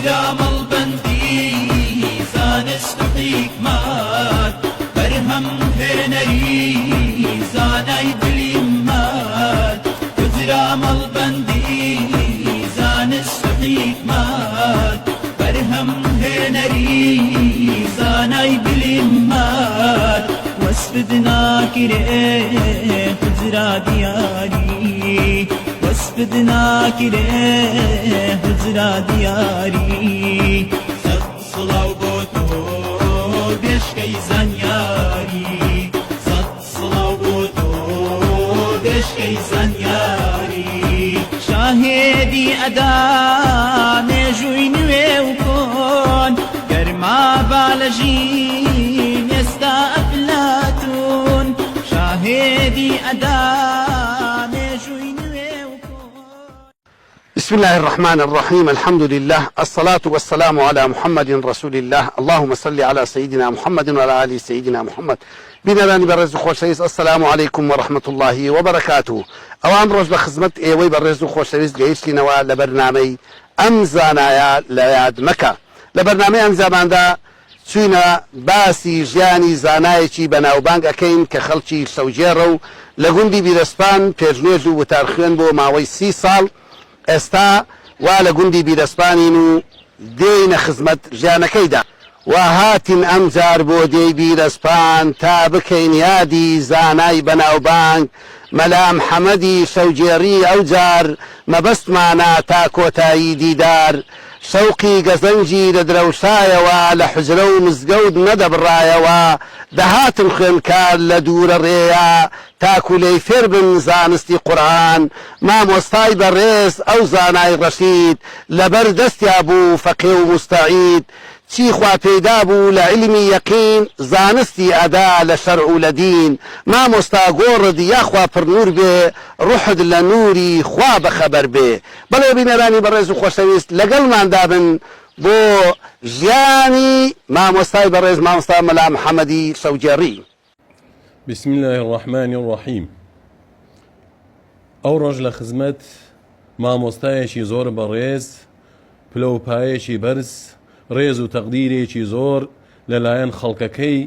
وزرا مەڵبەندی زانست و حیکمات بەرهەم هێنەری زانای دلیمات وزرا مەڵبەندی زانست و حیکمات بەرهەم هێنەری زانای دلیمات وەسفت ناکرێ حجرا دیاری وەسفت ناکرێ حجرا دیاری سەد سڵاو بۆ تۆ بێشکەی زانیاری سەد سڵاو بۆ تۆ بێشکەی زانیاری شاهێدی ئەدا مێژووی نوێ و کۆن گەرما با لە ژین ئێستا ئەفلاتون شاهێدی ئەدا مێژووی نوێ و کۆن. بسم الله الرحمن الرحيم. الحمد لله، الصلاة والسلام على محمد رسول الله. اللهم صل على سيدنا محمد وعلى آل سيدنا محمد. بینەرانی بەڕێز و خۆشەویست، السلام عليكم ورحمة الله وبركاته. ئەوان ڕۆژ بە خزمەت ئێوەی بەڕێز و خۆشەویست گەیشتینەوە لە بەرنامەی ئەم زانایە لە یاد مەکە. لە بەرنامەی ئەم زاماندا چوینە باسی ژیانی زانایەکی بەناوبانگ ئەکەین کە خەڵکی شەوجێڕە و لە گوندی بیرەسپان پێشنێژ و وتارخوێن بۆ ماوەی 30 ساڵ. ئێستا وا لە گوندی بیرەسپانین و دێینە خزمەت ژیانەکەیدا و هاتین ئەم جار بۆ دێی بیرەسپان تا بکەین یادی زانای بەناوبانگ مەلا محەممەدی شەوجێڕی. ئەو جار مەبەستمانە تا کۆتایی دیدار شەوقی گەزەنجی لە درەوشایەوە لە حوجرە و مزگەوت نەدەبڕایەوە دەهاتن خوێندکار لە دوورە ڕێیە تاکو لەی فێر بن زانستی قورئان. مامۆستای بەڕێز ئەو زانای ڕەشید لەبەر دەستیا بوو فەقێ و مستەعید چی خوا پێدا بوو لە علمی یەقین زانستی ئەدا لە شەرع و لە دین. مامۆستا گۆڕت یاخوا پڕنور بێ ڕوحت لە نووری خوا بەخەبەر بێ. بەڵێ بینەرانی بەڕێز و خۆشەویست لەگەڵماندا بن بۆ ژیانی مامۆستای بەڕێز مامۆستا مەلا محەممەدی شەوجێڕی. بسم الله الرحمن الرحیم. ئەو ڕۆژ لە خزمەت مامۆستایەکی زۆر بەڕێز پلەپایەکی بەرز ڕێز و تەقدیرێکی زۆر لەلایەن خەڵکەکەی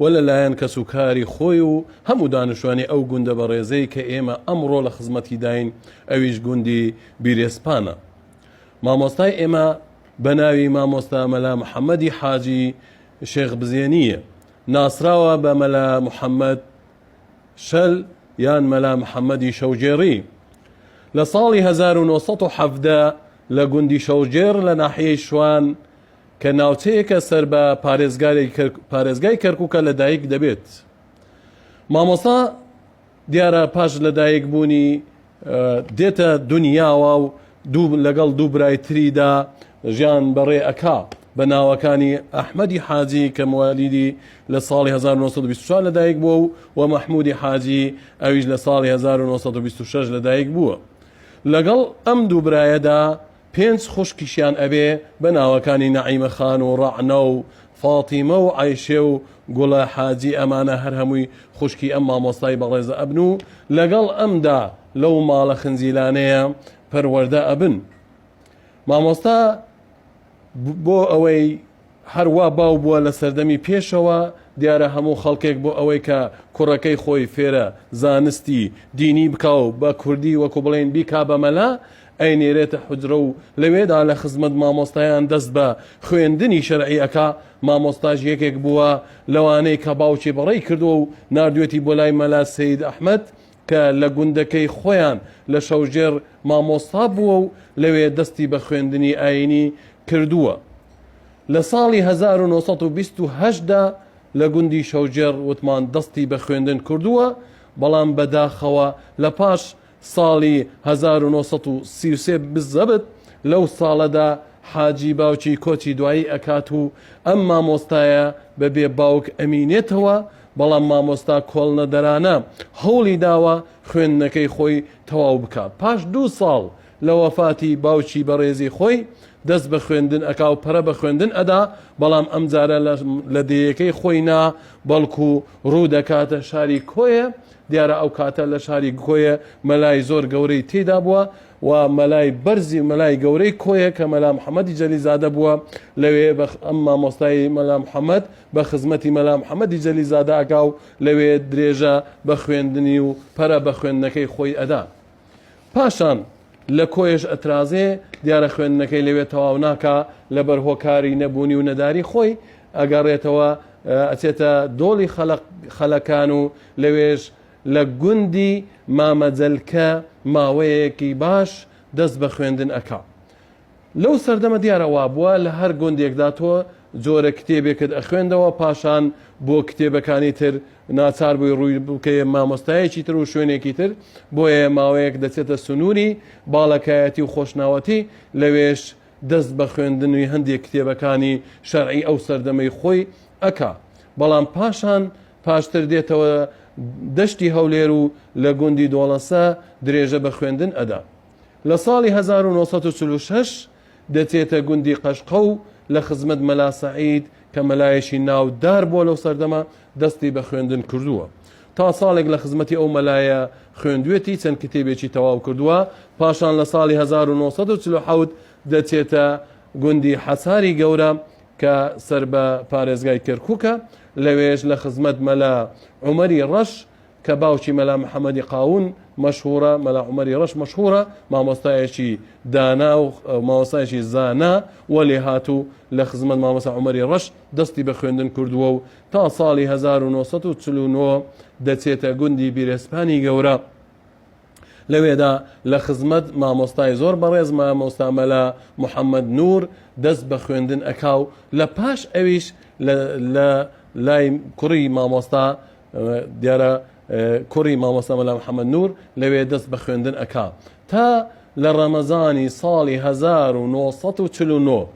و لەلایەن کەسوکاری خۆی و هەموو دانیشتوانی ئەو گوندە بەڕێزەی کە ئێمە ئەمڕۆ لە خزمەتی داین ئەویش گوندی بیرێسپانە. مامۆستای ئێمە بە ناوی مامۆستا مەلا محەممەدی حاجی شێخ بزێنیە، ناسراوە بە مەلا محەممەد شەل یان مەلا محەممەدی شەوجێڕی. لە ساڵی 1970 لە گوندی شەوجێر لە ناحیەی شوان کە ناوچەیەکە سەر بە پارێزگای کەرکووکە لەدایک دەبێت. مامۆستا دیارە پاش لەدایک بوونی دێتە دنیاوە و لەگەڵ دوو برای تریدا ژیان بەڕێ ئەکا بە ناوەکانی ئەحمەدی حاجی کە موالیدی لە ساڵی 1924 لەدایک بووە و مەحمودی حاجی ئەویش لە ساڵی 1926 لەدایک بووە. لەگەڵ ئەم دوو برایەدا 5 خوشکیشیان ئەبێ بە ناوەکانی نەعیمە خان و ڕەعنە و فاتیمە و عایشێ و گوڵە حاجی. ئەمانە هەر هەمووی خوشکی ئەم مامۆستای بەڕێزە ئەبن و لەگەڵ ئەمدا لەو ماڵە خنجیلانەیە پەروەردە ئەبن. مامۆستا بۆ ئەوەی هەروە باو بووە لە سەردەمی پێشەوە دیارە هەموو خەڵکێک بۆ ئەوەی کە کوڕەکەی خۆی فێرە زانستی دینی بکە و بە کوردی وەکو بڵێن بیکا بە مەلا ئەینێرێتە حوجرە و لەوێدا لە خزمەت مامۆستایان دەست بە خوێندنی شەرعی ئەکا. مامۆستاژ یەکێک بووە لەوانەی کە باوکی بەڕێی کردووە و ناردوێتی بۆ لای مەلا سەید ئەحمەد کە لە گوندەکەی خۆیان لە شەوجێر مامۆستا بووە و لەوێ دەستی بە خوێندنی ئاینی کردووە. لە ساڵی 1928دا لە گوندی شەوجێر وتمان دەستی بە خوێندن کردووە، بەڵام بەداخەوە لە پاش ساڵی 1933 بزەبت لەو ساڵەدا حاجی باوکی کۆچی دوایی ئەکات و ئەم مامۆستایە بەبێ باوک ئەمینێتەوە. بەڵام مامۆستا کۆڵنەدەرانە هەوڵی داوە خوێندنەکەی خۆی تەواو بکات. پاش 2 ساڵ لە وەفاتی باوکی بەڕێزی خۆی دەست بە خوێندن ئەکا و پەرە بە خوێندن ئەدا، بەڵام ئەم جارە لە دەیەکەی خۆی نا بەڵکو ڕوو دەکاتە شاری کۆیە. دیارە ئەو کاتە لە شاری کۆیە مەلای زۆر گەورەی تێدا بووە و مەلای بەرزی مەلای گەورەی کۆیە کە مەلا محەممەدی جەلیزادە بووە لەوێ ئەم مامۆستای مەلا محەممەد بە خزمەتی مەلا محەممەدی جەلیزادە ئەکا و لەوێ درێژە بە خوێندنی و پەرە بە خوێندنەکەی خۆی ئەدا. پاشان لە کۆیش ئەترازێ دیارە خوێندنەکەی لەوێ تەواو ناکە لەبەر هۆکاری نەبوونی و نەداری خۆی ئەگەڕێتەوە ئەچێتە دۆڵی خەلەکان و لەوێش لە گوندی مامەجەلکە ماوەیەکی باش دەست بە خوێندن ئەکا. لەو سەردەمە دیارەوا بووە لە هەر گوندێکدا تۆ جۆرە کتێبێکت ئەخوێندەوە پاشان بۆ کتێبەکانی تر ناچار بووی ڕووی بکەیە مامۆستایەکی تر و شوێنێکی تر بۆیە ماوەیەک دەچێتە سنووری باڵەکایەتی و خۆشناوەتی لەوێش دەست بە خوێندنی هەندێک کتێبەکانی شەرعی ئەو سەردەمەی خۆی ئەکا. بەڵام پاشان پاشتر دێتەوە دەشتی هەولێر و لە گوندی دۆڵەسە درێژە بە خوێندن ئەدا. لە ساڵی 1946 دەچێتە گوندی قەشقە و لە خزمەت مەلا سەعید کە مەلایەشی ناودار بۆ لەو سەردەمە دەستی بە خوێندن کردووە. تا ساڵێک لە خزمەتی ئەو مەلایە خوێندوێتی چەند کتێبێکی تەواو کردووە. پاشان لە ساڵی 1947 دەچێتە گوندی حەساری گەورە کە سەر بە پارێزگای کەرکووکە لەوێش لە خزمەت مەلا عومەری ڕەش کە باوکی مەلا محەممەدی قاون مەشهورە مەلا عومەری ڕەش مەشهورە مامۆستایەکی دانا و مامۆستایەکی زانا وەلێ هاتوو لە خزمەت مامۆستا عومەری ڕەش دەستی بە خوێندن کردووە و تا ساڵی 1949 دەچێتە گوندی بیرەسپانی گەورە لەوێدا لە خزمەت مامۆستای زۆر بەڕێز مامۆستا مەلا محەممەد نور دەست بە خوێندن ئەکا و لە پاش ئەویش لە لای کوڕی مامۆستا دیارە کوڕی مامۆستا مەلا محەممەد نور لەوێ دەست بە خوێندن ئەکا تا لە ڕەمەزانی ساڵی 1949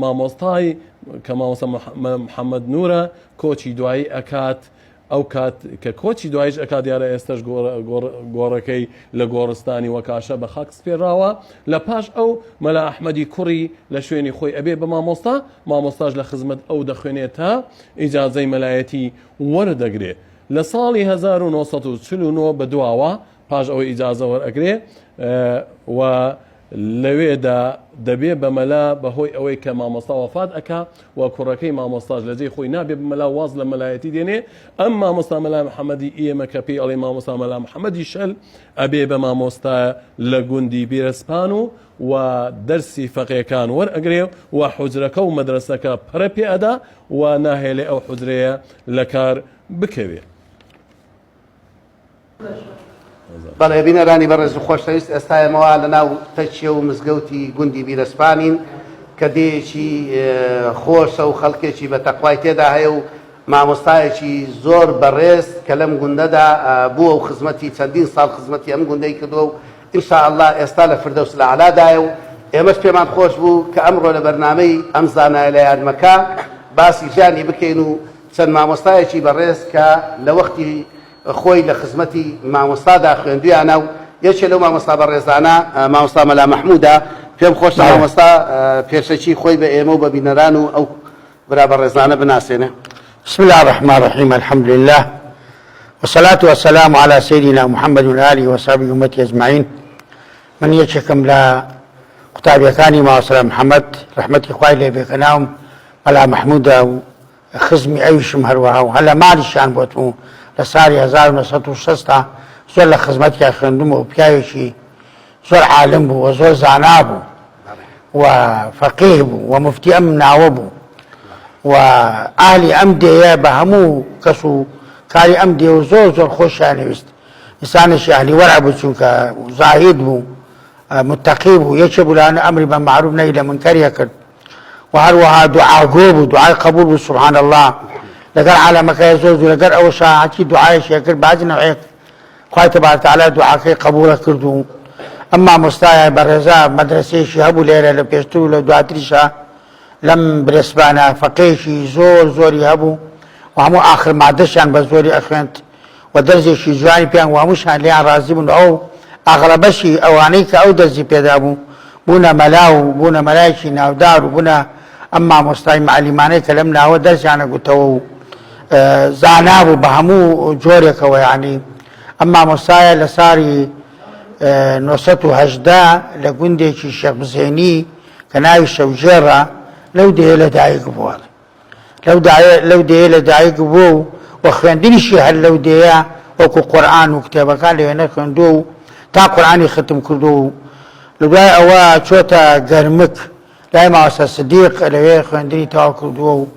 مامۆستای کە مامۆستا محەممەد نورە کۆچی دوایی ئەکات ئەو کات کە کۆچی دوایش ئەکات دیارە ئێستش گۆڕەکەی لە گۆڕستانی وەکاشە بە خاک سپێراوە لە پاش ئەو مەلا ئەحمەدی کوڕی لە شوێنی خۆی ئەبێ بە مامۆستاش لە خزمەت ئەو دەخوێنێت تا ئیجازەی مەلایەتی وەردەگرێت. لە ساڵی 1949 بە دواوە پاش ئەوەی ئیجازە وەرئەگرێ و لەوێدا دەبێ بە مەلا بەهۆی ئەوەی کە مامۆستا وەفات ئەکا و کوڕەکەی مامۆستاش لە جێی خۆی نابێ بمەلا واز لە مەلایەتی دێنێ ئەم مامۆستا مەلا محەممەدی ئێمە کە پێی ئەڵێ مامۆستا مەلا محەممەدی شەل ئەبێ بە مامۆستا لە گوندی بیرەسپان و دەرسی فەقیەکان وەرئەگرێ و حوجرەکە و مەدرسەکە پەرە پێ ئەدا و ناهێڵێ ئەو حوجرەیە لە کار بکەوێ. بەڵێ بینەرانی بەڕێز و خۆشەویست ئێستایەمەوە لە ناو تەچیە و مزگەوتی گوندی بیرەسپانین کە دێیەکی خۆشە و خەڵکێکی بە تەقوای تێدا هەیە و مامۆستایەکی زۆر بەڕێز کە لەم گوندەدا بووە و خزمەتی چەندین ساڵ خزمەتی ئەم گوندەی کردووە و ئینشاءالله ئێستا لە فردەوس العەلادایە و ئێمەش پێمان خۆش بوو کە ئەمڕۆ لە بەرنامەی ئەم زانایە لە یارمەکە باسی ژیانی بکەین و چەند مامۆستایەکی بەڕێز کە لە وەختی خۆی لە خزمەتی مامۆستادا خوێندویانە و یەکێ لەو مامۆستا بەڕێزانە مامۆستا مەلا مەحموودە پێم خۆشە مامۆستا پێشەکی خۆی بە ئێمە و بە بینەران و ئەو برا بەڕێزانە بناسێنێ. بسم الله الرحمن الرحيم الحمد لله والصلاة والسلام على سيدنا محمد وآله وصحبه أمتي أجمعين. من يشكم لا قطابي ثاني ما وصل محمد رحمتي خوي لي بكناهم على محمود خزمي أيش مهروها وهلا ما لي شان بوتو لساري 1960 زول خدمتي خندم وبيايشي زول عالم بو وزول زعنابو وفقيه بو ومفتي أمن عوبو وأهلي أمدي يا بهمو كسو كاري أمدي وزول زول خوش يعني بست إنسان أهلي ورعبو شنك زاهد بو متقي بو يشبو لأن أمري بالمعروف نهي عن المنكر يكرد وهروها دعاء قوبو دعاء قبول بو سبحان الله لقر على مكا يزوز ولقر أول ساعة دعاء شكر بعد نوعيك خواه تبارك تعالى دعاء قبول كردو أما مستايا برزا مدرسة شهبو ليلة لبيشتو لدعاء تريشا لم برسبانا فقيشي زور يهبو وهمو آخر معدشان بزوري أخوانت ودرزي شي جواني بيان وهموشان ليان رازبون أو أغربشي أوانيك أو درزي بيدابو بونا ملاو بونا ملايشي ناودار بونا أما مستاي معلماني كلمنا هو درجانا قلتو زعنابو بهمو جوريك ويعني أما مستاي لساري 1970 لە گوندێکی شێخ بزێنی کە ناوی شەوژێڕە لەو دەیە لە دایک بووە لەو دەیە لە دایک بوو و خوێندنیشی هەر لەو دەیە وەکو قورئان و کتێبەکان لەوێنە خوێندووە و تا قورئانی ختم کردو و لە دوای ئەوە چۆتە گەرمک لای مامۆستا سدیق لەوێ خوێندنی تەواو کردووە و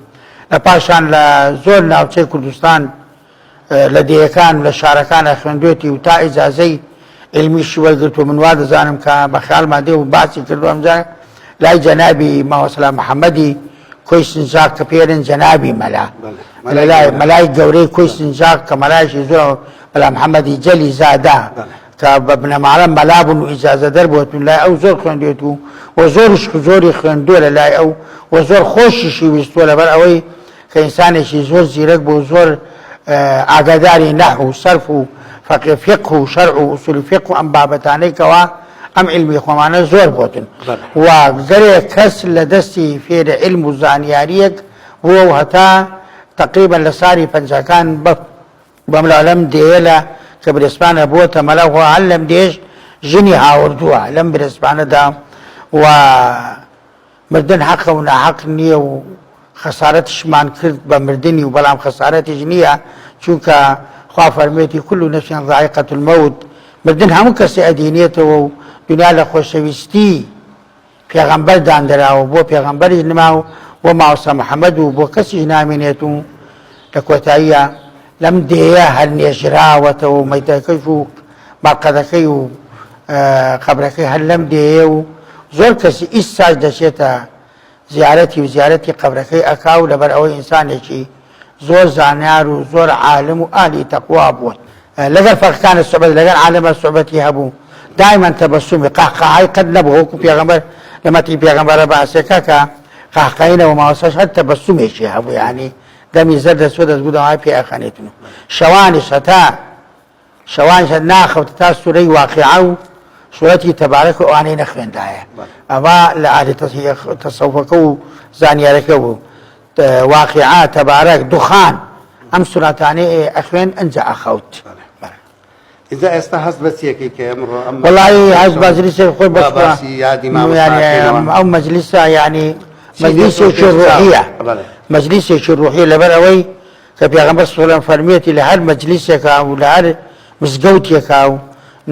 لە پاشان لە زۆر ناوچەی کوردستان لە دەیەکان و لە شارەکانە خوێندوێتی و تا ئیجازەی علمیشی وەرگرت و من وا دەزانم کە بە خیالمان دێ و باسی کردو ئەمجار لای جەنابی مامۆستا محەممەدی کۆی سنجاق کە پێرن جەنابی مەلا مەلای گەورەی کۆی سنجاق کە مەلایشی زۆر مەلا محەممەدی جەلی زادا کە بە بنەماڵە مەلا بوون و ئیجازە دەربووەتون لای ئەو زۆر خوێندوێت و زۆریش زۆری خوێندووە لە لای ئەو و زۆر خۆشیشی ویستووە لەبەر ئەوەی کە ئینسانێکی زۆر زیرەک بوو زۆر ئاگاداری نەحو و سەرف و فقه و شەرع و ئوسولی فقه و ئەم بابەتانەی کەوا ئەم علمی خۆمانە زۆر بۆتن و گەرێک کەس لە دەستی فێرە علم و زانیاریەک بووە و هەتا تقریبا لە ساری پەنجەکان بەم لەم دێیە کە برسپانە بووەتە مەلا و هەر لەم دێش ژنی هاوردووە لەم برسپانەدا و مردن حەقە و ناحەق نییە و خەسارەتشمان کرد بە مردنی و بەڵام خەسارەتیش نییە چونکە خوا فەرمێتی كل نفس ذائقة الموت مردن هەموو کەسێ ئەدینێتەوە و دنیا لە خۆشەویستی پێغەمبەر دانراوە بۆ پێغەمبەری نما و مامۆستا محەممەد و بۆ کەسیش نامێنێت و لە کۆتاییە لەم دێیە هەر نێژراوەتەوە و مەیتەکەش و باقەدەکەی و قەبرەکەی هەر لەم دێیە و زۆر کەسی ئیساش دەچێتە زیارەتی قەبرەکەی ئەکا و لەبەر ئەوەی ئینسانێکی زۆر زانیار و زۆر عالم و ئالی تەقوا بووە لەگەر فەرقەکانە سوحبەت لەگەر عالەمە سوحبەتی هەبوو دائما تەبەسومی قەحقەحەی قەت نەبوو وەکو پێغەمبەر لە مەتی پێغەمبەرە باسێکە کە قەحقەینەوە مامۆستاش هەر تەبەسومێکی هەبوو یعنی دەمی زەر دەچوە دەستبوو دەمای پێ ئەخەنێتن شەوانیش هەتا ناخەوتە تا سوورەی واقعە و سوورەتی تەبارەک و ئەوانەی نەخوێندایە ئەوە لە ئالی تەسەوفەکە و زانیارەکە بوو واقعە تەبارەک دوخان ئەم سورەتانەی ئەخوێن ئەنجا ئەخەوت إذا ئێستا هەست بە چیەکەی کە ئەمڕۆ وەڵی هەست بەزریسێک خۆی ئەو مەجلیسە یعنی مەجلیسێکی ڕوحیە مەجلیسێکی ڕوحیە لەبەر ئەوەی کە پێغەمبەر سڵەم فەرمێتی لە هەر مەجلیسێکا و لە هەر مزگەوتێکا و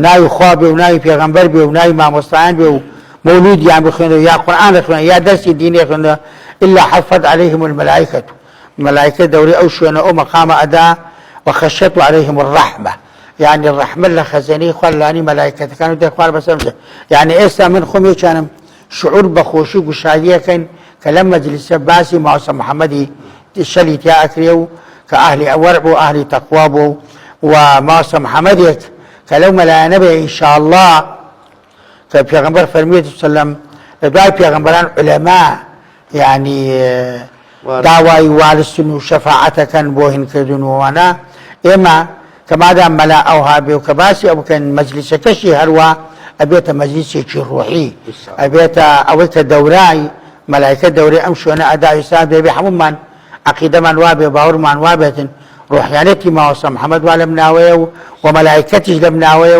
ناوی خوا بێ و ناوی پێغەمبەر بێ و ناوی مامۆستایان بێ و مەولودیان بخوێنەوە یا قورئان بخوێنە یا دەرسی دینی خوێنە إلا حفت عليهم الملائكة ملائكة دوري أو شونا أو مقام أداء وخشت عليهم الرحمة يعني الرحمة لخزاني خلاني ملائكة كانوا دخوار بس يعني إيسا من خمي كان شعور بخوشي وشادية كان كلام مجلس باسي مع محمدي الشلي تيا أكريو كأهل ورع وأهل تقوى ومع محمدي كلام لا نبي إن شاء الله كبيغمبر فرمية صلى الله عليه وسلم لدواي بيغمبران علماء يعني داوای والستن و شەفاعەتەکەن بۆ هینکردن وانە ئێمە کە مادام مەلا ئەوها بێ و کە باسی ئەو بکەن مەجلیسەکەشی هەروە ئەبێتە مەجلیسێکی ڕوحی ئەبێتە ئەوەی کە دەورای مەلایکە دەورەی ئەم شوێنە ئەدای سا بێ هەمومان عەقیدەمان وا بێ باوەڕمان وا بێتن ڕوحیانەتی مامۆستا محەممەد وا لەم ناوەیە و مەلایکەتیش لەم ناوەیە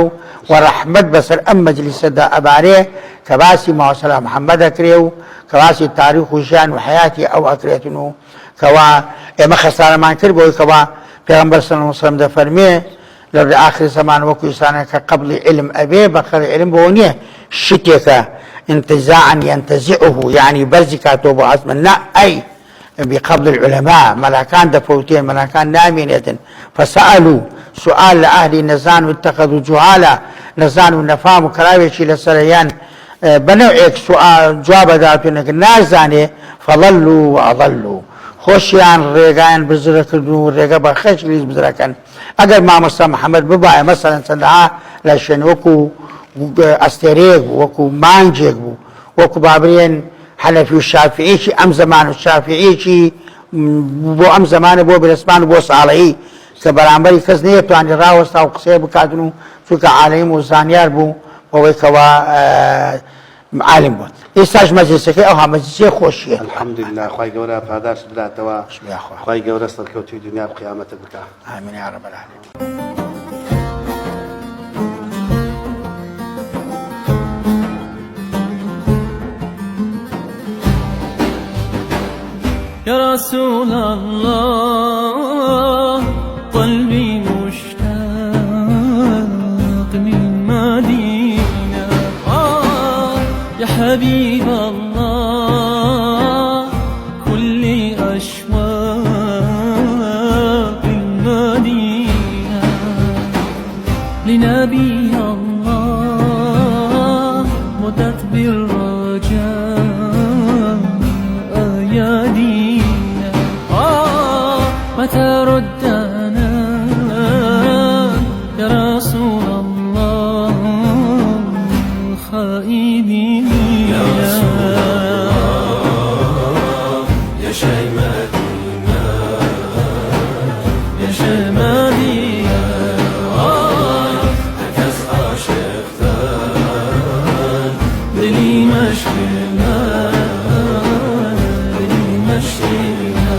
و ڕەحمەت بەسەر ئەم مەجلیسەدا ئەبارێ کە باسی مامۆستا محەممەد ئەکرێ و كواسي التاريخ وجان وحياتي أو أكريتنو كوا إما خسارة كرب وكوا پیغمبر صلى الله عليه وسلم ده فرميه لو آخر زمان وكو إنسانا قبل علم أبي بقر علم بونيه شتيك انتزاعا ينتزعه يعني برزكاته بعزم أي بقبل العلماء ملاكان دفوتين ملاكان نامينة فسألوا سؤال لأهل النزان واتخذوا جهالا نزان ونفام وكراويشي لسريان بنوعك سؤال جواب داتونك نازاني فضلوا وأضلوا خوشيان ريغان بزركنو ريغا بخش ليز بزركن اگر مامۆستا محەممەد ببایە مثلا چەندەها لە شوێن وەکو ئەستێرێک وەکو مانجێک بوو وەکو بابرێن حەنەفی و شافعیکی ئەم زەمان و شافعیکی بۆ ئەم زمانە بۆ برسمان بۆ ساڵەیی کە بەرامبەری کەس نەیەتوانی ڕاوەستا و قسەی بکاتن و چونکە عالم و زانیار بوو بەوەی کەوا عالم بوون ئێستاش مەجلیسەکەی ئەوها مەجلیسێ خۆشیە الحەمدولله خوای گەورە پاداش بداتەوە خوای گەورە سەرکەوتوی دنیا و قیامەتت بکات ئامین یا رب العالمین رسول الله قلبي مشتاق من مدينة يا حبيب الله كل أشواق المدينة لنبي الله مدت بالرجاء أيادينا متى ردنا يا رسول الله خائبين يا رسول الله يا شاي مدينة يا شاي مدينة هكذا عاشقتان دلي مشكلة دلي مشكلة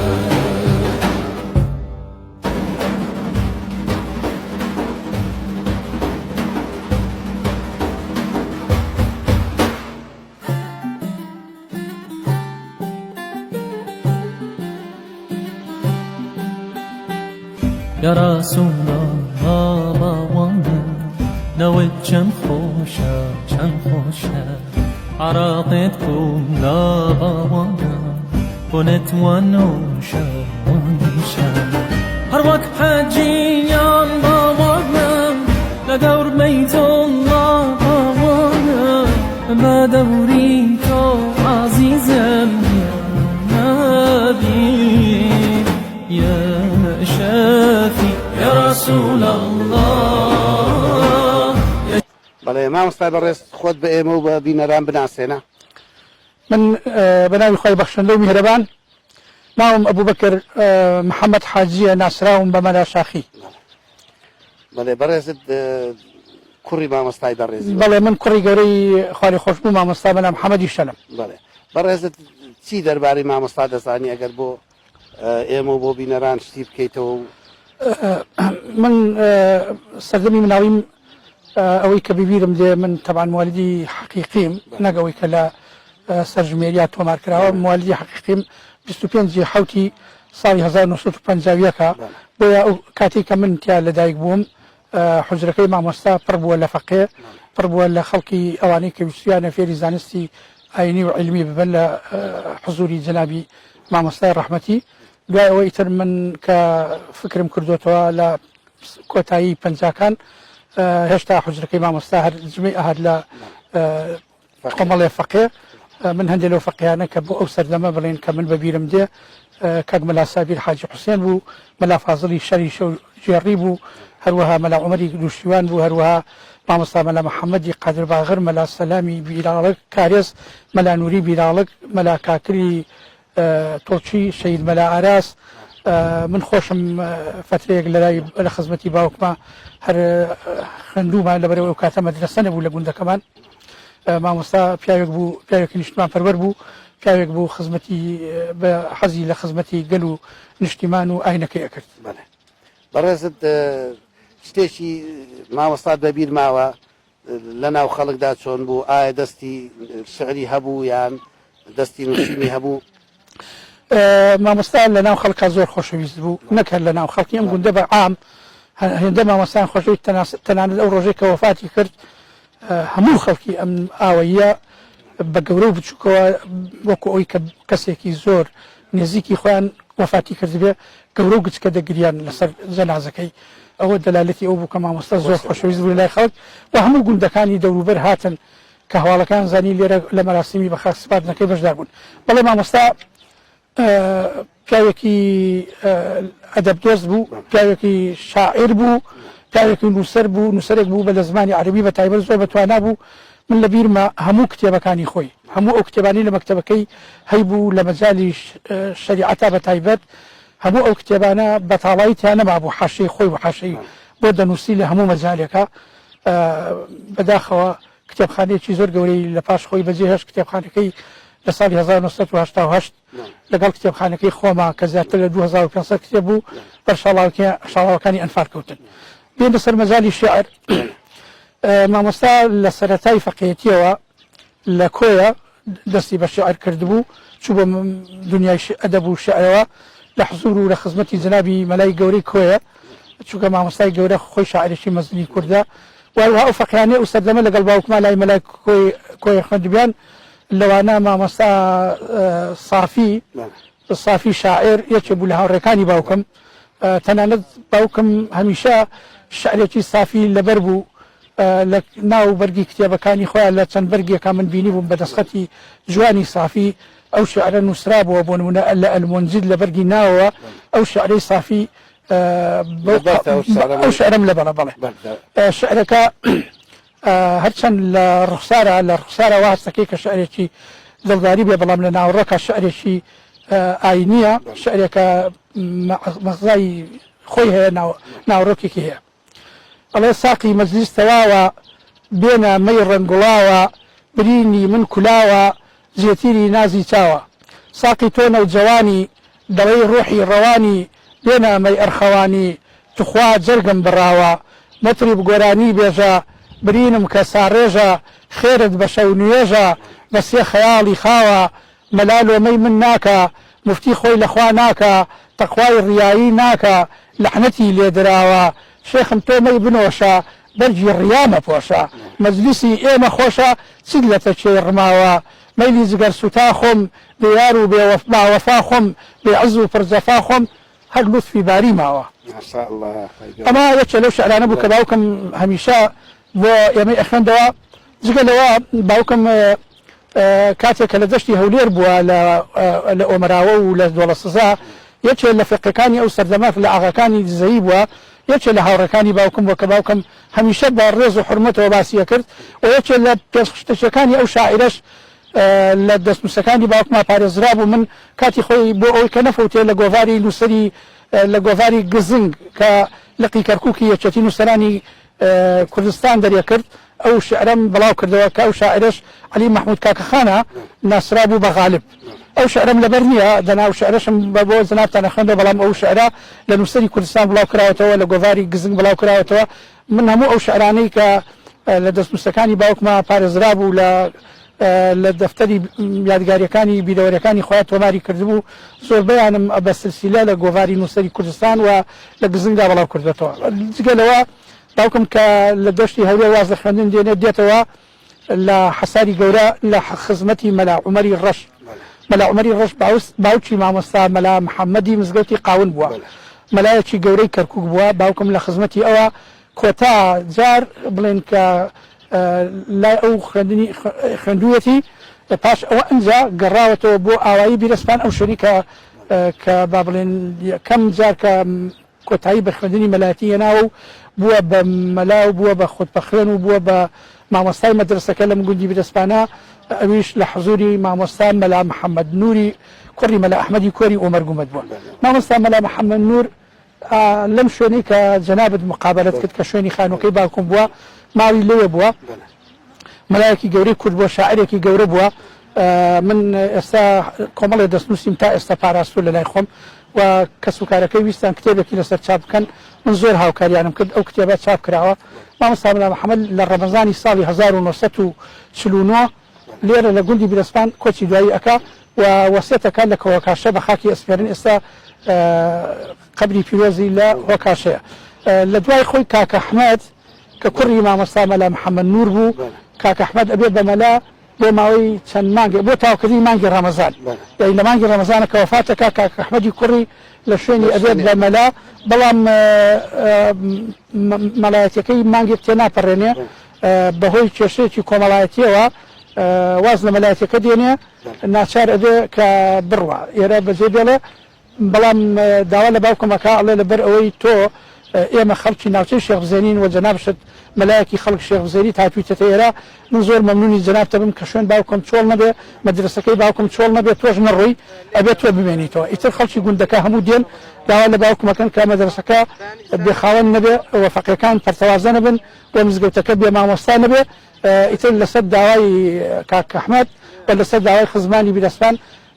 يا رسول الله باوانا نوت چند خوشا عراقت كم لا باوانا كنت ونوشا هر وقت حجيان باوانا لدور بيت الله باوانا ما دوري تو عزيزا يا نبي يا شافي يا رسول الله بەڵێ مامۆستای بەڕێز خۆت بە ئێمە و بە بینەران بناسێنە. من بناوی خۆی بەخشندە و میهرەبان ناوم ئەبوو بەکر محەممەد حاجیە ناسراوم بە مەلا شاخی. بەڵێ بەڕێزت کوڕی مامۆستای بەڕێزی. بەڵێ من کوڕی گەورەی خوالی خۆشببوو مامۆستا بەنام محەممەدی شەلەم. بەڵێ بەڕێزت چی دەربارەی مامۆستا دەزانی ئەگەر بۆ ئێمە بۆ بینەران شتی بکەیتەوە؟ من سەردەمی مناویم ئەوەی کە ببیرم دێ من تەبان موالدی حەقیقیم نەگەوەی کە لە سەرژمێریات تۆمار کراوە موالدی حەقیقیم 25 حوتی ساڵی 1950 بۆیە ئەو کاتێک کە من تیا لەدایک بووم حوزرەکەی مامۆستا پڕ بووە لە فەقێ پڕ بووە لە خەڵکی ئەوانەی کە ویستیانە فێری زانستی ئاینی و عیلمی ببن لە حزوری جەنابی مامۆستای ڕەحمەتی. دوای ئەوەی تر من کە فکرم کردوتەوە لە کۆتایی پەنجاکان هێشتا حوزرەکەی مامۆستا هەر جمەی ئاهات لە کۆمەڵێ فەقێ من هەندێک لەو فەقییانە کە بۆ ئەو سەردەمە بڵێن کە من بەبیرم دێ کاک مەلا سابیر حاجی حوسێن بوو، مەلا فازڵی شەری شەو جێڕی بوو، هەروەها مەلا عومەری دووشیوان بوو، هەروەها مامۆستا مەلا محەممەدی قادر باغر، مەلا سەلامی بیراڵک کارێز، مەلا نووری بیراڵک، مەلا کاکری تۆڵچی شەید مەلا ئاراس. من خۆشم فترەیەک لە خزمەتی باوکمە هەر خوێندوومان لەبەرەوە ئەو کاتە مەدرسە نەبوو لە گوندەکەمان. مامۆستا پیاوێک بوو، پیاوێکی نیشتمان پەروەر بوو، پیاوێک بوو خزمەتی بە حەزی لە خزمەتی گەل و نیشتیمان و ئاینەکەی ئەکرد. بەڕێزت شتێکی مامۆستات بەبیر ماوە لە ناو خەڵکدا چۆن بوو؟ ئایا دەستی شعری هەبوو یان دەستی نووسینی هەبوو؟ مامۆستا لە ناو خەڵکا زۆر خۆشەویست بوو، نەکرد لە ناو خەڵکی ئەم گوندە بە عام هێندە مامۆستایان خۆشەویست تەنانەت ئەو ڕۆژێک کە وەفاتی کرد هەموو خەڵکی ئەم ئاوەیە بە گەورە و بچووکەوە وەکو ئەوی کە کەسێکی زۆر نێزیکی خۆیان وەفاتی کردبێ گەورە و گچکە دەگریان لەسەر جەنازەکەی. ئەوە دەلالەتی ئەو بوو کە مامۆستا زۆر خۆشەویست بوو لای خەڵک و هەموو گوندەکانی دەوروبەر هاتن کە هەواڵەکان زانی لێرە لە مەراسیمی بە خاکسپاردنەکەی بەشدار بوون. بەڵێ مامۆستا پیاوێکی ئەدەبدۆست بوو، پیاوێکی شاعیر بوو، پیاوێکی نووسەر بوو، نووسەرێک بوو بە لە زمانی عەربی بە تایبەت زۆر بەتوانا بوو. من لە بیرمە هەموو کتێبەکانی خۆی، هەموو ئەو کتێبانی لە مەکتەبەکەی هەیبوو لە مەجالی شەریعەتا بە تایبەت، هەموو ئەو کتێبانە بەتاڵایی تیان نەما بوو، حاشەی خۆی و حاشەی بۆ دەنووسی لە هەموو مەجالێکە. بەداخەوە کتێبخانەیەکی زۆر گەورەی لە پاش خۆی بەجێهێشت، کتێبخانەکەی لە ساڵی 1988 لەگەڵ کتێبخانەکەی خۆما کە زیاتر لە 2500 کتێب بوو بەر شاڵاوەکانی ئەنفار کەوتن. بێن بەسەر مەجالی شێعر مامۆستا لە سەرەتای فەقێتیەوە لە کۆیە دەستی بە شعر کردبوو چوو بە دنیای ئەدەب و شعرەوە لە حزور و لە خزمەتی جنابی مەلای گەورەی کۆیە چونکە مامۆستای گەورە خۆی شاعرێکی مەزنی کوردە وهروها ئەو فەقیانەی ئەو سەردەمە لەگەڵ باوکما لای مەلای کۆی خوێندبیان لەوانە مامۆستا صافی شاعر یەکێ بوو لە هاوڕێکانی باوکم تەنانەت باوکم هەمیشە شعرێکی صافی لەبەر بوو لە ناو بەرگی کتێبەکانی خۆیان لە چەند بەرگێکا من بینی بووم بە دەستخەتی جوانی صافی ئەو شعرە نووسرا بووە بۆ نمونە لە ئەلمۆنجید لە بەرگی ناوەوە ئەو شعرەی صافی ئەو شعرم لەبەرە بەڵێ شعرەکە هەرچەند لە ڕوخسارە واسەکەی کە شعرێکی دڵداری بێ بەڵام لە ناوڕۆکە شعرێکی ئاینیە شعرێکە مەغزای خۆی هەیە ناوڕۆکێکی هەیە ئەڵێ ساقی مەجلیس تەواوە بێنە مەی ڕەنگوڵاوە برینی من کولاوە زێتیری نازی چاوە ساقی تۆ نەوجەوانی دەڵێی ڕۆحی ڕەوانی بێنە مەی ئەرخەوانی توخوا جەرگم بڕاوە مەتری بگۆرانی بێژە برینم کە ساڕێژە خێرت بە شەو نوێژە بەسێ خەیاڵی خاوە مەلالۆمەی من ناکە مفتی خۆی لەخوا ناکە تەخوای ڕیایی ناکە لەحنەتی لێدراوە شێخم تۆمەی بنۆشە بەرگی ڕیامە پۆشە مەجلیسی ئێمە خۆشە چیت لە تەچێ ڕماوە مەیلی جگەر سوتا خۆم بێیار و باوەفا خۆم بێعەز و پرجەفا خۆم هەر لوتفی باری ماوە ئەمە یەکێ لەو شعرانە بوو کە باوکم هەمیشە بۆ ئێمەی ئەخوێندەوە جگە لەوە باوکم کاتێککە لە دەشتی هەولێر بووە لە ئۆمەراوە و لە دۆڵە سزا یەکێ لە فقەکانی ئەو سەردەمات لە ئاغاکانی دزەیی بووە یەکێ لە هاوڕەکانی باوکم بووە کە باوکم هەمیشە بە ڕێز و حرمەتەوە باسیە کرد و یەکێ لە پێشخشتەکانی ئەو شاعرەش لە دەستنووسەکانی باوکما پارێزرا بوو من کاتی خۆی بۆ ئەوی کە نەفوتێ لە گۆڤاری نووسری لە گۆڤاری گزنگ کە لەقی کەرکووکی یەکێتی نووسەرانی کوردستان دەرێ کرد ئەو شعرم بڵاو کردەوە کە ئەو شاعرش علی محمود کاکەخانە ناسرا بوو بە غالب ئەو شعرم لەبەر نییە دەناو شعرشم بە بۆ جنابتانە خوێندە بەڵام ئەو شعرە لە نووسری کوردستان بڵاو کراوەتەوە لە گۆڤاری گزنگ بڵاو کراوەتەوە من هەموو ئەو شعرانەی کە لە دەستنووسەکانی باوکما پارێزرا بوو لە دەفتەری یادگاریەکانی بیرەوەریەکانی خۆیان تۆماری کردبوو زۆربەیانم بە سلسیلە لە گۆڤاری نووسری کوردستان و لە گزنگدا بڵاو کردێتەوە جگەلەوە باوکم کە لە دەشتی هەولێر واز لە خوێندن دێنێت دێتەوە لە حەساری گەورە لە خزمەتی مەلا عومەری ڕەش مەلا عومەری ڕەش باوکی مامۆستا مەلا محەممەدی مزگەوتی قاون بووە مەلایەکی گەورەی کەرکووک بووە باوکم لە خزمەتی ئەوە کۆتا جار بڵێن کە لای ئەو خوێندوویەتی پاش ئەوە ئەنجا گەڕاوەتەوە بۆ ئاوایی بیرەسپان ئەو شەریکە کە با بڵێن یەکەم جار کە کۆتایی بە خوێندنی مەلایەتی هێناوە و بووە بە مەلا و بووە بە خودپەخوێن و بووە بە مامۆستای مەدرسەکە لەم گوندی بیرەسپانە ئەویش لە حزوری مامۆستا مەلا محەممەد نووری کوڕی مەلا ئەحمەدی کۆری ئۆمەر گومەد بووە مامۆستا مەلا محەممەد نور لەم شوێنەی کە جەنابەت مقابلەت کرد کە شوێنی خانووکەی باوکم بووە ماوی لێوە بووە مەلایەکی گەورەی کورد بووە شاعرێکی گەورە بووە من ئێستا کۆمەڵی دەستنووسیم تا ئێستا پاراستوو لە لای خۆم و کەس و کارەکەی ویستان کتێبێکی لەسەر چاپ بکەن من زۆر هاوکاریانم کرد ئەو کتێبە چاپ کراوە مامۆستا مەلا محەممەد لە ڕەمەزانی ساڵی 1949 لێرە لە گوندی بیرەسپان کۆچی دوایی ئەکا و وەسێتەکان لە کۆکاشە بە خاکی ئەسپێرن ئێستا قبری پیرۆزی لە هۆکاشەیە لە دوای خۆی کاکە ئەحمەد کە کوڕی مامۆستا مەلا محەممەد نور بوو کاکە ئەحمەد ئەبێت بە مەلا بۆ ماوەی چەند مانگێ بۆ تاوکردنی مانگی ڕەمەزان یعنی لە مانگی ڕەمەزانە کە وەفاتەکە کاکە ئەحمەدی کوڕی لە شوێنی ئەبێت بە مەلا بەڵام مەلایەتەکەی مانگێک تێناپەڕێنێ بەهۆی کێشەیەکی کۆمەڵایەتیەوە واز لە مەلایەتەکە دێنێ ناچار ئەبێ کە بڕوە ئێرە بەجێ دێڵێ بەڵام داوا لە باوکمەکە ئەڵێ لەبەر ئەوەی تۆ ئێمە خەڵکی ناوچەی شێخ حوسێنین و جەنابشت مەلایەکی خەڵک شێخ حوسێنی تاپیتەتە ئێرە من زۆر مەمنونی جەنابتە بم کە شوێن باوکم چۆڵ نەبێ مەدرسەکەی باوکم چۆڵ نەبێت تۆش نەڕۆی ئەبێت تۆ ببینیتەوە ئیتر خەڵکی گوندەکە هەموو دێن داوا لە باوکمەکەن کە مەدرسەکە بێخاوەن نەبێ وەفەقیەکان پەرتەوازە نەبن بۆ مزگەوتەکە بێ مامۆستا نەبێ ئیتر لەسەر داوای کاکە ئەحمەد و لەسەر داوای خزمانی بیرەسپان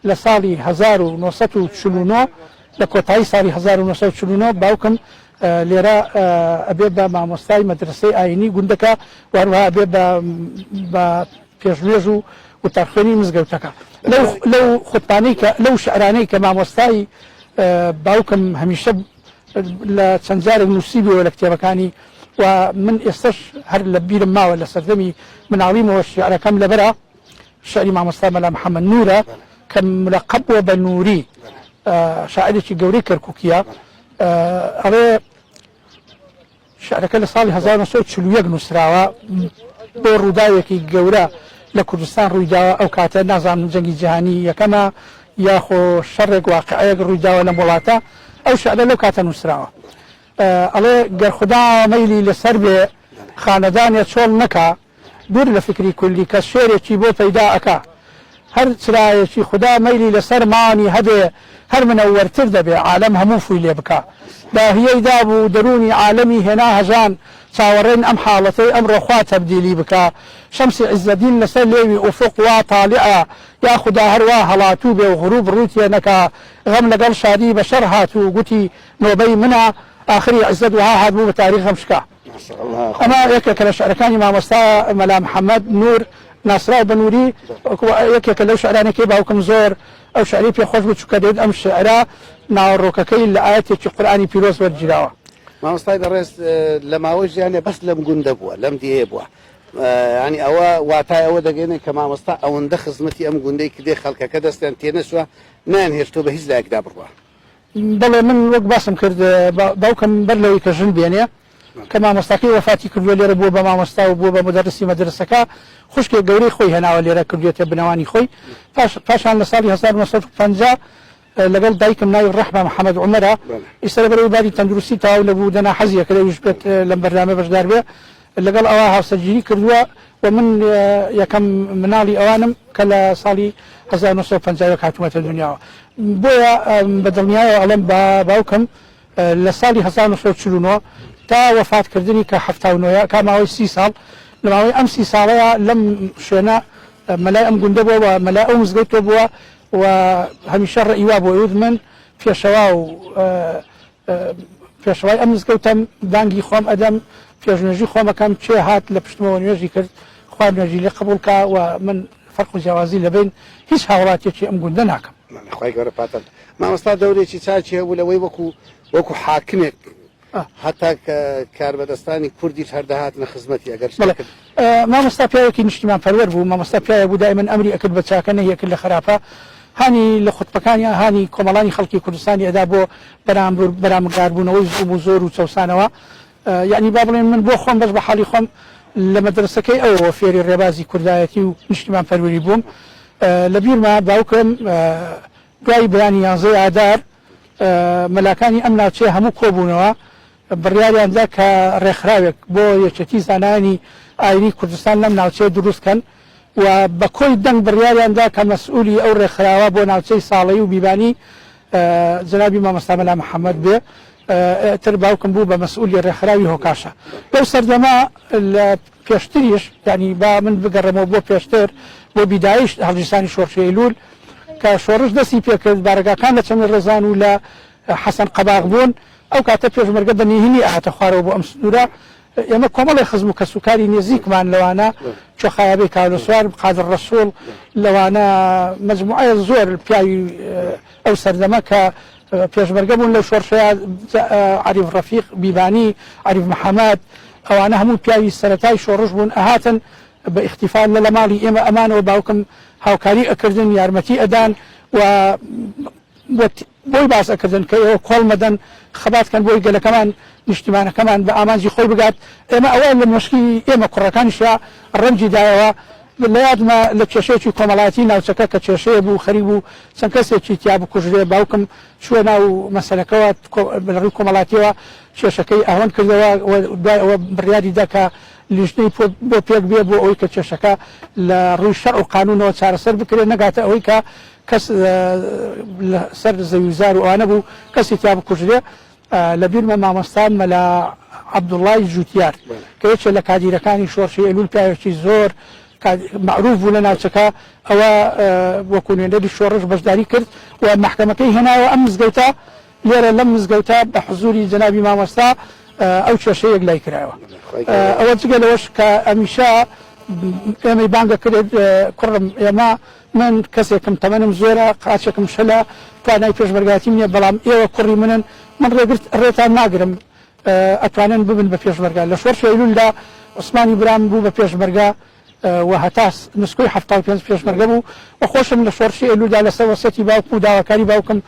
لە ساڵی 1949 لە کۆتایی ساڵی 1949 باوکم لێرە ئەبێ بە مامۆستای مەدرسەی ئاینی گوندەکە وهروها ئەبێ بە پێشمێژ و وتارخوێنی مزگەوتەکە لەو خودپانەی کە لەو شعرانەی کە مامۆستای باوکم هەمیشە لە چەند جارێک نووسیبیەوە لە کتێبەکانی و من ئێستش هەر لە بیرم ماوە لە سەردەمی مناڵیمەوە شیعرەکەم لەبەرە شعری مامۆستا مەلا محەممەد نورە کە ملەقەب بووە بە نووری شاعرێکی گەورەی کەرکووکیە ئەڵێ شعرەکە لە ساڵی 1940 نووسراوە بۆ ڕووداوێکی گەورە لە کوردستان ڕوویداوە ئەو کاتە نازانم جەنگی جیهانی یەکەمە یاخۆ شەڕێک واقعەیەک ڕوویداوە لە وڵاتە ئەو شعرە لەو کاتە نووسراوە ئەڵێ گەرخدا مەیلی لەسەر بێ خانەدانێ چۆڵ نەکا دوور لە فکری کولی کە شێرێکی بۆ پەیدا ئەکا هەر چرایەکی خدا مەیلی لەسەر مانی هەبێ هەر منەوەرتر دەبێ عالم هەموو فوی لێ بکە داهیەی دابوو دەرونی عالەمی هێنا هەژان چاوەڕێن ئەم حاڵەتەی ئەمڕۆخوا تەبدیلی بکە شەمسی عیزەدین لەسەر لێوی ئوفق وا تاڵعە یا خدا هەروە هەڵاتوو بێ و غروب ڕووتیە نەکا غەم لەگەڵ شادی بەشەر هاتوو گوتی نۆبەی منە آخری عزت وها هاتبوو بە تاریخ خەمشکا ئەمە یەکێکە لە شعرەکانی مامۆستا مەلا محەممەد نور ناسراو بە نووری یەکێکە لەو شعرانێکی باوکم زۆر ئەو شعری پێخۆش بوو چکە دەوێت ئەم شعرە ناوەڕۆکەکەی لە ئاەتێکی قورئانی پیرۆز وەرگیراوە مامۆستای بەڕێز لە ماوەی ژیانێ بەس لەم گوندە بووە لەم دیێ بووە ینی ئەوە واتای ئەوە دەگەێنێت کە مامۆستا ئەوەندە خزمەتی ئەم گوندەی کردێ خەڵکەکە دەستیان تێنەچوە نان هێشتۆ بە هیچ لایەکدا بڕوە بەڵێ من وەک باسم کرد باوکم بەر لەوەی کە ژن بێنێ کە مامۆستاکەی وەفاتی کردووە لێرە بووە بە مامۆستا و بووە بە مدەرسی مەدرسەکە خوشکێک گەورەی خۆی هێناوە لێرە کردوێتە بنەوانی خۆی پاشان لە ساڵی 1950 لەگەڵ دایکم ناوی ڕەحمە محەممەد عومەرە ئێستا لەبەرەوەی باری تەندروستی تەواو لەبوو دەنا حەزیەکە لەویش بێت لەم بەرنامە بەشدار بێ لەگەڵ ئەوە هاوسەرگیری کردووە و من یەکەم مناڵی ئەوانم کە لە ساڵی 1950 هاتوومەتە دنیاوە بۆیە بەدڵنیایە ئەڵێم باوکم لە ساڵی 1940 تا وەفاتکردنی کە 79 کا ماوەی 30 ساڵ لە ماوەی ئەم 30 ساڵەیە لەم شوێنە مەلای ئەم گوندە بووە و مەلای ئەو مزگەوتە بووە و هەمیشە ڕئیوا بۆ ئەوت من پێشەوا و پێشەوای ئەم مزگەوتەم دانگی خۆم ئەدەم پێشنێژی خۆمەکەم چێ هات لە پشتمەوە نوێژی کرد خوا نوێژی لێ قبولکە و من فەرق و جیاوازی لەبین هیچ هاوڵاتێکی ئەم گوندە ناکەم خی گەورە پاتە مامۆستا دەورێکی چاچی هەبوو لەوەی وەکو حاکمێک حتا کاربەدەستانی کوردیش هەردەهاتنە خزمەتی ئەگەر مامۆستا پیاوێکی نیشتیمان پەروەەر بوو مامۆستا پیاوە بوو دائما ئەمری ئەکرد بە چاکە نەیەکرد لە خراپە هانی لە خوتبەکانی هانی کۆمەڵانی خەڵکی کوردستانی ئەدا بۆ بەرامباربوونەوەی زوو و زۆر و چەسانەوە یعنی با بڵێن من بۆ خۆم بەس بە حاڵی خۆم لە مەدرسەکەی ئەوەوە فێری ڕێبازی کوردایەتی و نیشتیمان پەروەری بووم لە بیرما باوکم دوای بەیانی 11 ئادار مەلاکانی ئەم ناوچەیە هەموو کۆبوونەوە بڕیاریاندا کە ڕێکخراوێک بۆ یەکێتی زانانی ئاینی کوردستان لەم ناوچەیە دروستکەن و بە کۆی دەنگ بڕیاریاندا کە مەسئولی ئەو ڕێکخراوە بۆ ناوچەی ساڵەی و بیبانی جنابی مامۆستا مەلا محەممەد بێ تر باوکم بوو بە مەسئولی ڕێکخراوی هۆکاشە لەو سەردەما لە پێشتریش یعنی با من بگەڕێمەوە بۆ پێشتر بۆ بیدایش هەڵگیرسانی شۆڕشی ئەیلول کە شۆڕش دەستی پێکرد بارگاکان لە چەند ڕێزان و لە حەسەن قەباغ بوون ئەو کاتە پێشمەرگە بەنهێنی ئاهاتە خوارەوە بۆ ئەم سنوورە ئێمە کۆمەڵی خزم و کەسوکاری نێزیکمان لەوانە چۆخایابەی کاولۆسوار قادر ڕەسوڵ لەوانە مەجموعە زۆر پیاوی ئەو سەردەمە کە پێشمەرگە بوون لەو شۆڕشەیە عەریف ڕەفیق بیبانی عەریف محەممەد ئەوانە هەموو پیاوی سەرەتای شۆڕش بوون ئەهاتن بە اختیفال لە ماڵی ئێمە ئەمانەوە باوکم هاوکاری ئەکردن یارمەتی ئەدان و بۆی باس ئەکردن کە ئێوە کۆڵ مەدەن خەباتکەن بۆی گەلەکەمان نیشتیمانەکەمان بە ئامانجی خۆی بگات ئێمە ئەوە لە مشکی ئێمە کوڕەکانیشە ڕەنجی دایەوە لە یادمە لە کێشەیەکی کۆمەڵاتی ناوچەکە کە کێشەیە بوو خەری بوو چەند کەسێکی تیا بکوژرێ باوکم چوە ناو مەسەلەکەەوە لەڕووی کۆمەڵاتیەوە کێشەکەی ئاوەند کردەوە دوای ئەوە بڕیاری دەکە لیژنەی بۆ پێک بێ بۆ ئەوەی کە کێشەکە لە ڕووی شەڕ و قانونەوە چارەسەر بکرێت نەگاتە ئەوەی کە کەس سەر زەویزار و ئەوانە بوو کەسی تیا بکوژرێ لە بیرمە مامۆستا مەلا عەبدوڵڵای جووتیار کە یەکێک لە کادیرەکانی شۆڕشی ئەیلول پیاوێکی زۆر معروف بوو لە ناوچەکە ئەوە وەکو نوێنەری شۆڕش بەشداری کرد و محکەمەکەی هێناوە ئەم مزگەوتە لێرە لەم مزگەوتە بە حزوری جەنابی مامۆستا ئەو کێشەیەک لای کراوە ئەوە جگە لەوەش کە ئەمیشە ئێمەی بانگە کرێت کوڕم ئێمە من کەسێکم تەمەنم زۆرە قاچێکم شەلە توانای پێشمەرگاتی نییە بەڵام ئێوە کوڕی منن من ڕێتان ناگرم ئەتوانن ببن بە پێشمەرگا لە شۆڕ شەیلولدا عوسمانی برام بوو بە پێشمەرگا و هەتا نسکۆی 75 پێشمەرگە بوو و خۆشم لە شۆڕشی ئێلودا لەسەر وەسەتی باوکم و داواکاری باوکم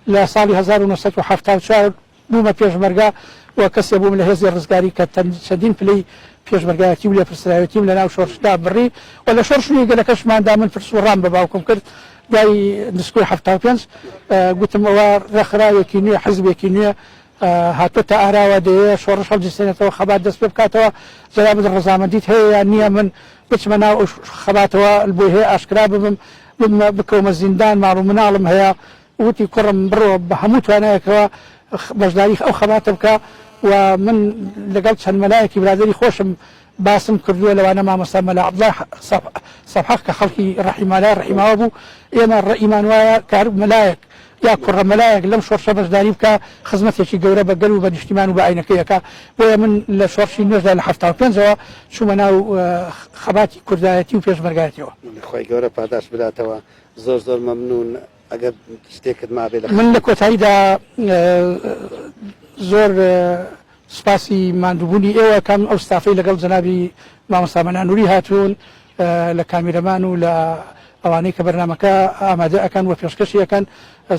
لە ساڵی 1974 بوومە پێشمەرگا و کەسێ بووم لە هێزی ڕزگاری کە چەندین پلەی پێشمەرگایەتی و لێ پرسراوەتیم لە ناو شۆڕشدا بڕی و لە شۆڕش گەلەکەشماندا من پرسوڕام بە باوکم کرد دوای نسکۆی 75 گوتم ئەوە ڕێکخراوێکی نوێ حزبێکی نوێ هاتۆتە ئاراوە دەیە شۆڕش هەڵجستێنێتەوە خەبات دەست پێ بکاتەوە جەنابەت ڕەزامەندیت هەیە یان نییە من بچمە ناو خەباتەوە بۆی هەیە ئاشکرا ببم بکەومە زیندان ماڵ و مناڵم هەیە وتی کوڕم بڕۆ بە هەموو توانایەکەوە بەشداری ئەو خەباتە بکە و من لەگەڵ چەند مەلایەکی برادری خۆشم باسم کردووە لەوانە مامۆستا مەلا عەبدوڵڵای سەبحەق کە خەڵکی ڕەحیمانای ڕەحیماوە بوو ئێمە ڕەئیمان وایە کار مەلایەک یا کوڕە مەلایەک لەم شۆڕشە بەشداری بکە خزمەتێکی گەورە بە گەل و بە نیشتیمان و بە عینەکەیەکە بۆیە من لە شۆڕشی نوێژدا لە 75ەوە چوومە ناو خەباتی کوردایەتی و پێشمەرگایەتیەوە خۆی گەورە پاداش بداتەوە زۆر زۆر مەمنون ئەگەر شتێکت مابێت من لە کۆتاییدا زۆر سپاسی ماندووبوونی ئێوە کەم ئەو ستافەی لەگەڵ جەنابی مامۆستا مەنانووری هاتوون لە کامیرەمان و لە ئەوانەی کە بەرنامەکە ئامادە ئەکەن و پێشکەشی ئەەکەن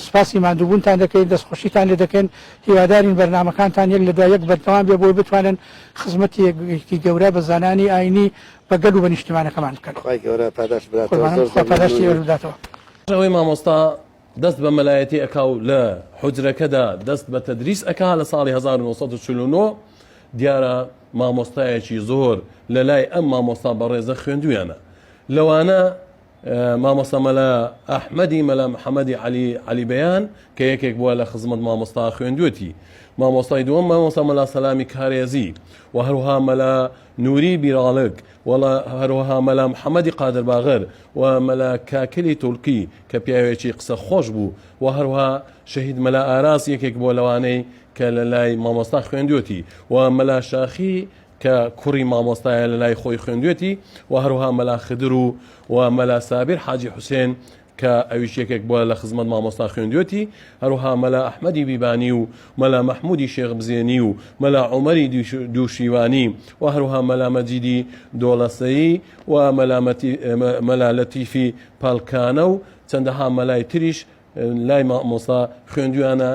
سپاسی ماندووبوونتان دەکەین دەستخۆشیتان لێ دەکەین هیوادارین بەرنامەکانتان یەک لە دوای یەک بەردەوام بێ بۆی بتوانن خزمەتێکی گەورە بە زانانی ئاینی بە گەل و بە نیشتیمانەکەمان بکەن. خۆی گەورە پاداش بداتەوە پاداشتی ئێوە بداتەوە. ئەوەی مامۆستا دەست بە مەلایەتی ئەکاو لە حوجرەکەدا دەست بە تەدریس ئەکا لە ساڵی 1949 دیارە مامۆستایەکی زۆر لە لای ئەم مامۆستا بەڕێزە خوێندویانە لەوانە مامۆستا مەلا ئەحمەدی مەلا محەممەدی علی بەیان کە یەکێک بووە لە خزمەت مامۆستا خوێندوێتی مامۆستای دووەم مامۆستا مەلا سەلامی کارێزی و هەروها مەلا نووری بیراڵک وڵا هەروەها مەلا محەممەدی قادرباغر و مەلا کاکلی تولکی کە پیاوێکی قسە خۆش بوو و هەروها شەهید مەلا ئاراس یەکێک بۆ لەوانەی کە لە لای مامۆستا خوێندوێتی و مەلا شاخی کە کوڕی مامۆستایە لە لای خۆی خوێندوێتی و هەروها مەلا خدر و مەلا سابیر حاجی حوسێن کە ئەویش یەکێک بووە لە خزمەت مامۆستا خوێندوێتی هەروها مەلا ئەحمەدی بیبانی و مەلا مەحمودی شێخ بزێنی و مەلا عومەری دووشیوانی و هەروها مەلا مەجیدی دۆڵەسەیی و مەلا لەتیفی پاڵکانە و چەندەها مەلای تریش لای مامۆستا خوێندویانە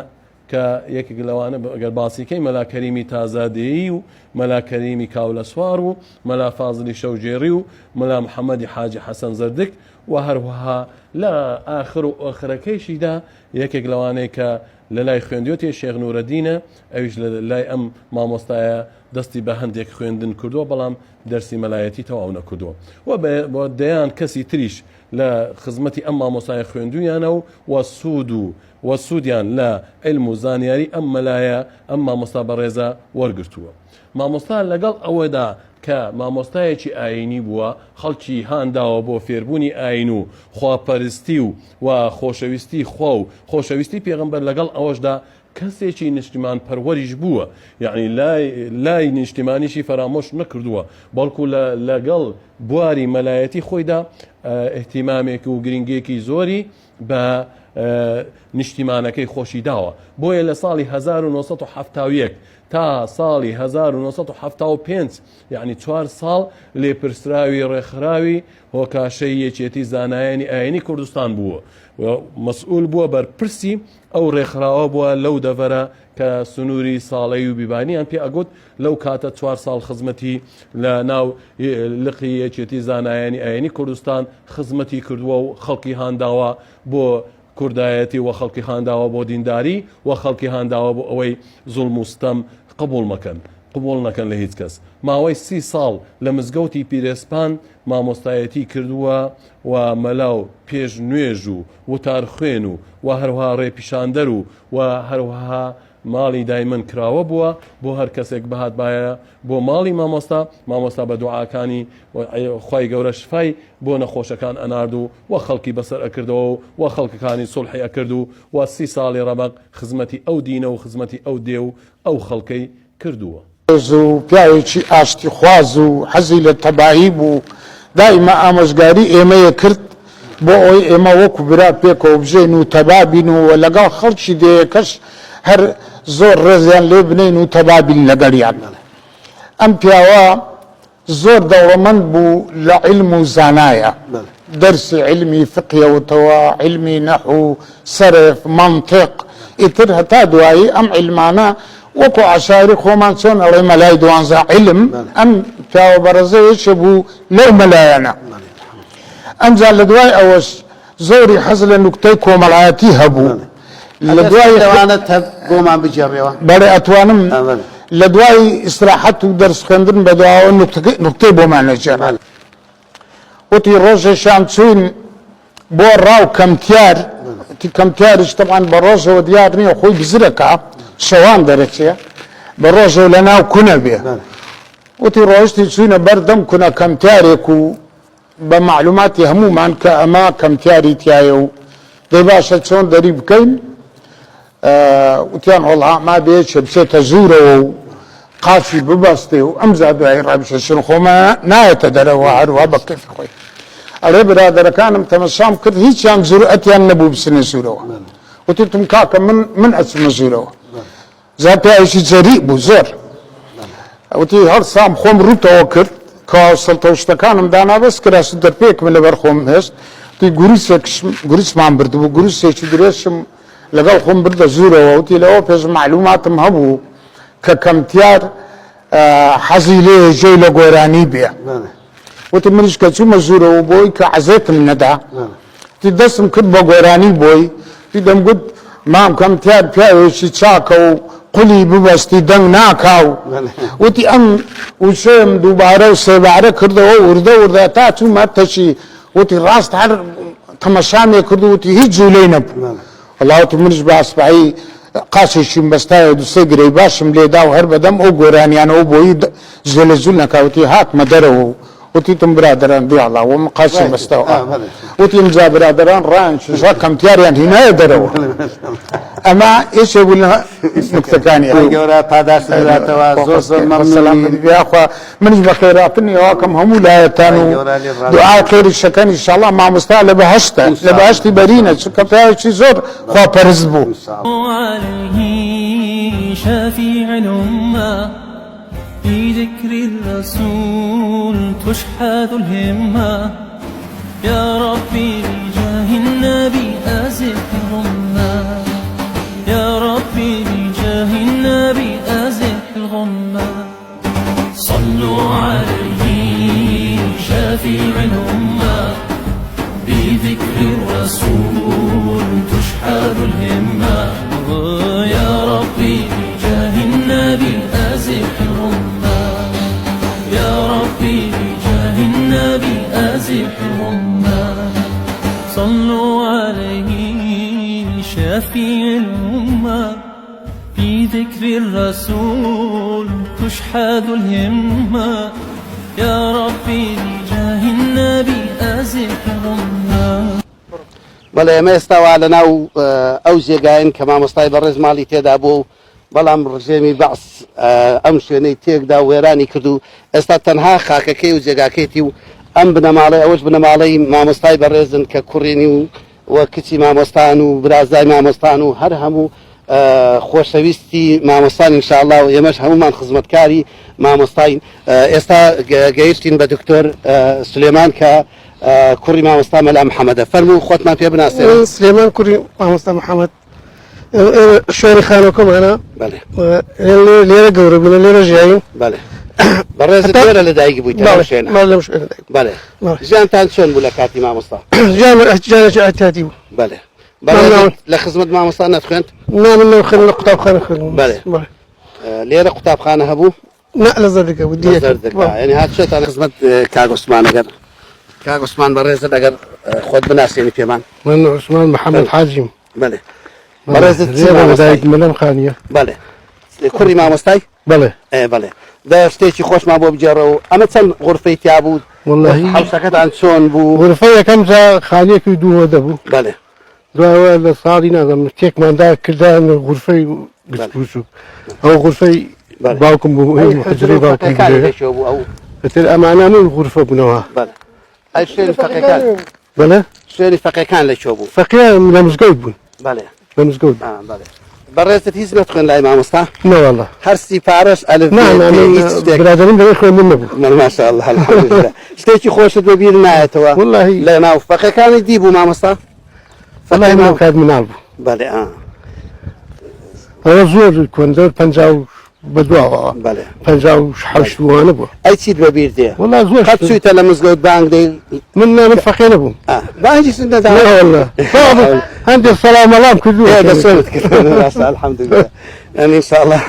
کە یەکێک لەوانە ئەگەر باسیکەی مەلا کەریمی تازادەیی و مەلا کەریمی کاولە سوار و مەلا فازلی شەوجێڕی و مەلا محەممەدی حاجی حەسەن زەردک و هەروەها لە ئاخر و ئۆخرەکەیشیدا یەکێک لەوانەیە کە لە لای خوێندوێتی شێخ نورەدینە ئەویش لە لای ئەم مامۆستایە دەستی بە هەندێک خوێندن کردووە بەڵام دەرسی مەلایەتی تەواو نەکردووە و بۆ دەیان کەسی تریش لە خزمەتی ئەم مامۆستایە خوێندویانە و سوودیان لە علم و زانیاری ئەم مەلایە ئەم مامۆستا بەڕێزە وەرگرتووە مامۆستا لەگەڵ ئەوەدا کە مامۆستایەکی ئاینی بووە خەڵکی هانداوە بۆ فێربوونی ئاین و خواپەرستی و خۆشەویستی خوا و خۆشەویستی پێغەمبەر لەگەڵ ئەوەشدا کەسێکی نیشتیمان پەروەریش بووە یعنی لای نیشتیمانیشی فەرامۆش نەکردووە بەڵکو لەگەڵ بواری مەلایەتی خۆیدا احتیمامێکی و گرنگێکی زۆری بە نیشتیمانەکەی خۆشی داوە بۆیە لە ساڵی 1970 تا ساڵی 1975 یعنی 4 ساڵ لێپرسراوی ڕێکخراوی هۆکاشەی یەکێتی زانایانی ئاینی کوردستان بووە مەسئول بووە بەرپرسی ئەو ڕێکخراوە بووە لەو دەڤەرە کە سنووری ساڵەی و بیبانیان پێ ئەگوت لەو کاتە 4 ساڵ خزمەتی لە ناو لقی یەکێتی زانایانی ئاینی کوردستان خزمەتی کردووە و خەڵکی هانداوە بۆ کوردایەتی و خەڵکی هانداوە بۆ دینداری و خەڵکی هانداوە بۆ ئەوەی زوڵم و ستەم قبول نەکەن لە هیچ کەس ماوەی 30 ساڵ لە مزگەوتی پیرێسپان مامۆستایەتی کردووە و مەلاو پێش نوێژ و وتار خوێن و هەروها ڕێپیشاندەر و هەروها ماڵی دایمەن کراوە بووە بۆ هەر کەسێک بەهات باە بۆ ماڵی مامۆستا بە دوعاکانی خی گەورە شفای بۆ نەخۆشەکان ئەنارد و خەڵکی بەسەر ئەکردەوە و خەڵکەکانی سڵحی ئەکرد و 30 ساڵی ڕەبق خزمەتی ئەو دینە و خزمەتی ئەو دێ و ئەو خەڵکەی کردووە. و پیاوێکی ئاشتی خواز و حەزی لە تەباهی بوو دائیمە ئامۆژگاری ئێمەیە کرد بۆ ئەوەی ئێمە وەکو برا پێکەوە بژێن و تەبابین و لەگەڵ خەڵکی دەیەکەش هەر زۆر ڕێزیان لێ بنین و تەبابین لەگەڵیان ئەم پیاوە زۆر دەوڵەمەند بوو لە عیلم و زانایە دەرسی علمی فقهەوەتەوە علمی نەحو سەرف منطق ئیتر هەتا دوایی ئەم علمانە وەکو عشاری خۆمان چۆن ئەڵێ مەلای دوانزە علم ئەم پیاوە بەڕێزەیەکە بوو لەو مەلایەنە ئەمجا لە دوای ئەوەش زۆری حەز لە نوکتەی کۆمەڵایەتی هەبوو لە دوای بۆمان بجێڕێەوە بەڵێ ئەتوانم لە دوای ئیستراحەت و دەرس خوێندن بە دواوە نوکتەی بۆمان نەجێڕان وتی ڕۆژێشان چوین بۆ ڕاو کەمتیار کەمتیاریش تەبعاً بە ڕۆژەوە دیار نییە خۆی بزرەکە شەوان دەرەچێ بە ڕۆژەوە لە ناو کونە بێ وتی ڕۆژتی چوینە بەردەم کونە کەمتیارێک و بە معلوماتی هەمومان کە ئەمە کەمتیاری تایە و دەی باشە چۆن دەری بکەین وتیان هەڵها ما بێچێ بچێتە ژوورەوە و قاچی ببەستێ و ئەمجا دوای ڕابشەشن خۆمە نایەتە دەرەوە هەروە بە کەفی خۆی ئەڵێ برادەرەکانم تەمەشام کرد هیچیان جورئەتیان نەبوو بچنە ژوورەوە وتیتم کاکە من ئەچمە ژوورەوە زا پیاوێکی جەریء بوو زۆر وتی هەر سام خۆم ڕووتەوە کرد کە سەڵتە شتەکانم دانابەست کرا دەرپێکم لەبەر خۆم هێشت تی گوریسمان بردبوو گوروسێکی درێژم لەگەڵ خۆم بردە ژوورەوە وتی لەوە پێش معلوماتم هەبوو کە کەمتیار حەزی لێ ژێی لە گۆرانی بێ وتی منیش کە چوومە ژوورەوە بۆی کە عەزێتم نەدا تی دەستم کرد بە گۆرانی بۆی تی دەمگوت مام کەمتیار پیاوێکی چاکە و قولی ببەستی دەنگ ناکاو وتی ئەم وشێم دووبارە و سێبارە کردەوە وردە تا چوومە تەچی وتی ڕاست هەر تەمەشامێ کرد وتی هیچ جوولەی نەبوو وڵاوتی منیش بە ئەسپایی قاچێکیم بەستایە دووسێ گرەی باشم لێدا و هەر بەدەم ئەو گۆرانیانەوە بۆی زۆر لە زول نەکاوتی هاتمە دەرەوە و وتیتم برادران بیاڵا وم قاچی بەستەوە وتی ئەمجا برادران ڕان چژا کەمتیاریان هینایە دەرەوە ئەمە ئێشێ بوو لە نوکتەکانی گەورە پاداش دەداتەوە زۆر زۆر مەمنونیخوا منیش بە خێراتنی ئەوکەم هەموو لایەتان و دوعای خێری شەکەن ئینشاءڵڵا مامۆستا لە بەهەشتە لە بەهەشتی بەرینە چونکە پیاوێکی زۆر خواپەرست بوو شفيع الأمة في ذكر الرسول تشحذ الهمة يا ربي بجاه النبي أزل الغمة يا ربي بجاه النبي أزل الغمة صلوا عليه شفيع الأمة بذكر الرسول تشحذ الهمة يا ربي بجاه النبي أزح الغمة يا ربي بجاه النبي أزح الغمة صلوا عليه شفيع الأمة في ذكر الرسول تشحذ الهمة يا ربي بجاه النبي أزح الغمة بەڵێ ئێمە ئێستاوا لەناو ئەو جێگاین کە مامۆستای بەڕێز ماڵی تێدا بوو بەڵام ڕژێمی بەعس ئەم شوێنەی تێکدا و وێرانی کرد و ئێستا تەنها خاکەکەی و جێگاکەیتی و ئەم بنەماڵی ئەوەش بنەماڵەی مامۆستای بەڕێزن کە کوڕێنی و کچی مامۆستان و برازای مامۆستان و هەر هەموو خۆشەویستی مامۆستان ئینشاءڵڵا و ئێمەش هەمومان خزمەتکاری مامۆستاین ئێستا گەیشتین بە دکتۆر سلێمان کە کوڕی مامۆستا مەلا محەممەدە فەرموو خۆتمان پێ بناسێ سلێمان کوڕی مامۆستا محەممەد شوێنی خانۆکەمانە لێرە گەورە بوون لێرە ژیاین بەڕێز لێرە لە دایکی بوویت لەم شوێنە بەڵێ ژیانتان چۆن بوو لە کاتی مامۆستا ژیانێکی ئاتی بوو بەڵێ لە خزمەت مامۆستا نەتخوێند من خوێن لە قوتابخانە خوێن بەڵێ لێرە قوتابخانە هەبوو لە زەردەکە بوو ینی هاتشێتان خزمەت کاک عوسمان ئەگەر کاک عوسمان بەڕێزت ئەگەر خۆت بناسیێنی پێمان من عوسمان محەممەد حاجیم بەڵێ بەڕێزت مەلەم خانیە بەڵێ کوڕی مامۆستای بەڵێ بەڵێ دا شتێکی خۆشمان بۆ بجێڕەوە ئەمە چەند غورفەی تیا بوو حوسەکەتان چۆن بوو غورفەی یەکەم جا خانیەکی دووە دەبوو بەڵێ دوایەوە لە ساڵی نازەم تێکماندا کردان غورفەی گشتوچوو ئەو غورفەی بەڵێ. باوکم بوو ئەی حجرەی حجرە و باوکم فەقەکانی بێ لەکوێ بوو ئەو ئەتر ئەمانە غورفە بوونەوە بەڵێ ئەی شوێنی فەقەکان بەڵێ شوێنی فەقەکان لەکوێ بوو فەقیە لە مزگەوت بوون بەڵێ لە مزگەوت بەڵێ بەڕێزت هیچ نەتخوێن لای مامۆستا نەوەڵە هەرسی پارەش ئەلف هیچ شتێک برادرم لەوێ خوێندن نەبوو ماشاءالله الحمدلله شتێکی خۆشت بەبیر نایەتەوە واللهی لە ناو فەقەکانی دی بوو مامۆستا واللهی ناو کات مناڵ بوو بەڵێ ئەوە زۆر کۆندەر پەنجاو بەدواوە بەڵێ حەوت وانە بووە ئەی چیت بەبیر دێ والله زۆر قەت چوویتە لە مزگەوت بانگ دەی من نامن فەقێ نەبووم بانگی سن دەدا والله هەندێک سەلام مەڵام کردووە دەسۆنت کرد الحمدلله يعني ان شاء الله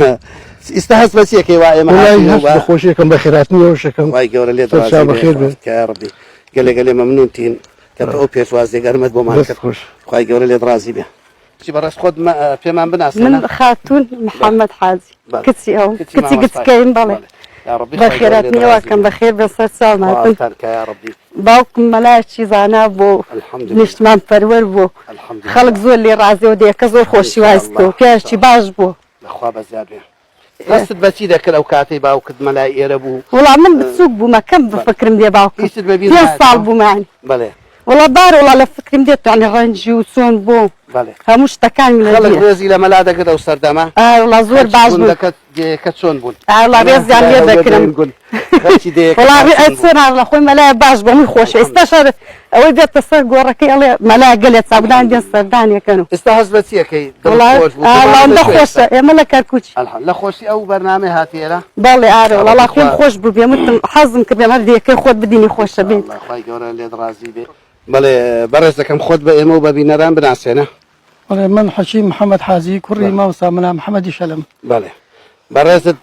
استهز بس هيك واي والله خوشيكم بخيراتني وشكم واي جور اللي دراسي بخير يا ربي قال لي ممنونتين كتو بيس وازي قرمت بو مالك واي جور اللي دراسي به شي براس خد ما في من بناس من خاتون محمد حازي كتسي او كتسي كتسكين بالي يا ربي بخيراتني وكم بخير بصر سلامات يا ربي باوكم ملاشي زانا بو نشتمان پرور بو خلق زور اللي رازي ودي كزور خوشي وايستو كاشي باش بو اخوا بزياد هەستت بەچی دەکرد ئەو کاتەی باوکت مەلای ئێرە بوو وڵام من بچووک بوومە کەم بفکرم دێ باوکم پێ ساڵ بوومان بەڵێ وڵا بار وڵا لە فکرم دێت توانێ ڕەنجی و چۆن بوو هەموو شتەکانی لە خەڵک ڕێزی لە مەلا دەکرد ئەو سەردەما وڵا زۆر باش بوو کە چۆن بوون وڵا ڕێزیان لێ دەکرم وڵا چۆن لە خۆی مەلای باش بۆ من خۆشە ئێستا شەر ئەوەی دێتە سەر گۆڕەکەی ئەڵێ مەلای گەلێت چاودان دێن سەردانیەکەن و ئێستا هەست بە چیەکەی وڵا خۆشە ئێمە لە کەرکوچ لە خۆشی ئەو بەرنامەی هاتیێرە بەڵێ ئارە وڵا خۆم خۆش بوو بێ متم حەزم کردێ هەر دێکەی خۆت بدینی خۆشە بێت خی گەورە لێت ڕازی بێ بەڵێ بەڕێز دەکەم خۆت بە ئێمە و بە بینەران بناسێنە بەڵێ من حەشیم محەممەد حازی کوڕی ماوسا منە محەممەدی شەلم بەڵێ بەڕێزت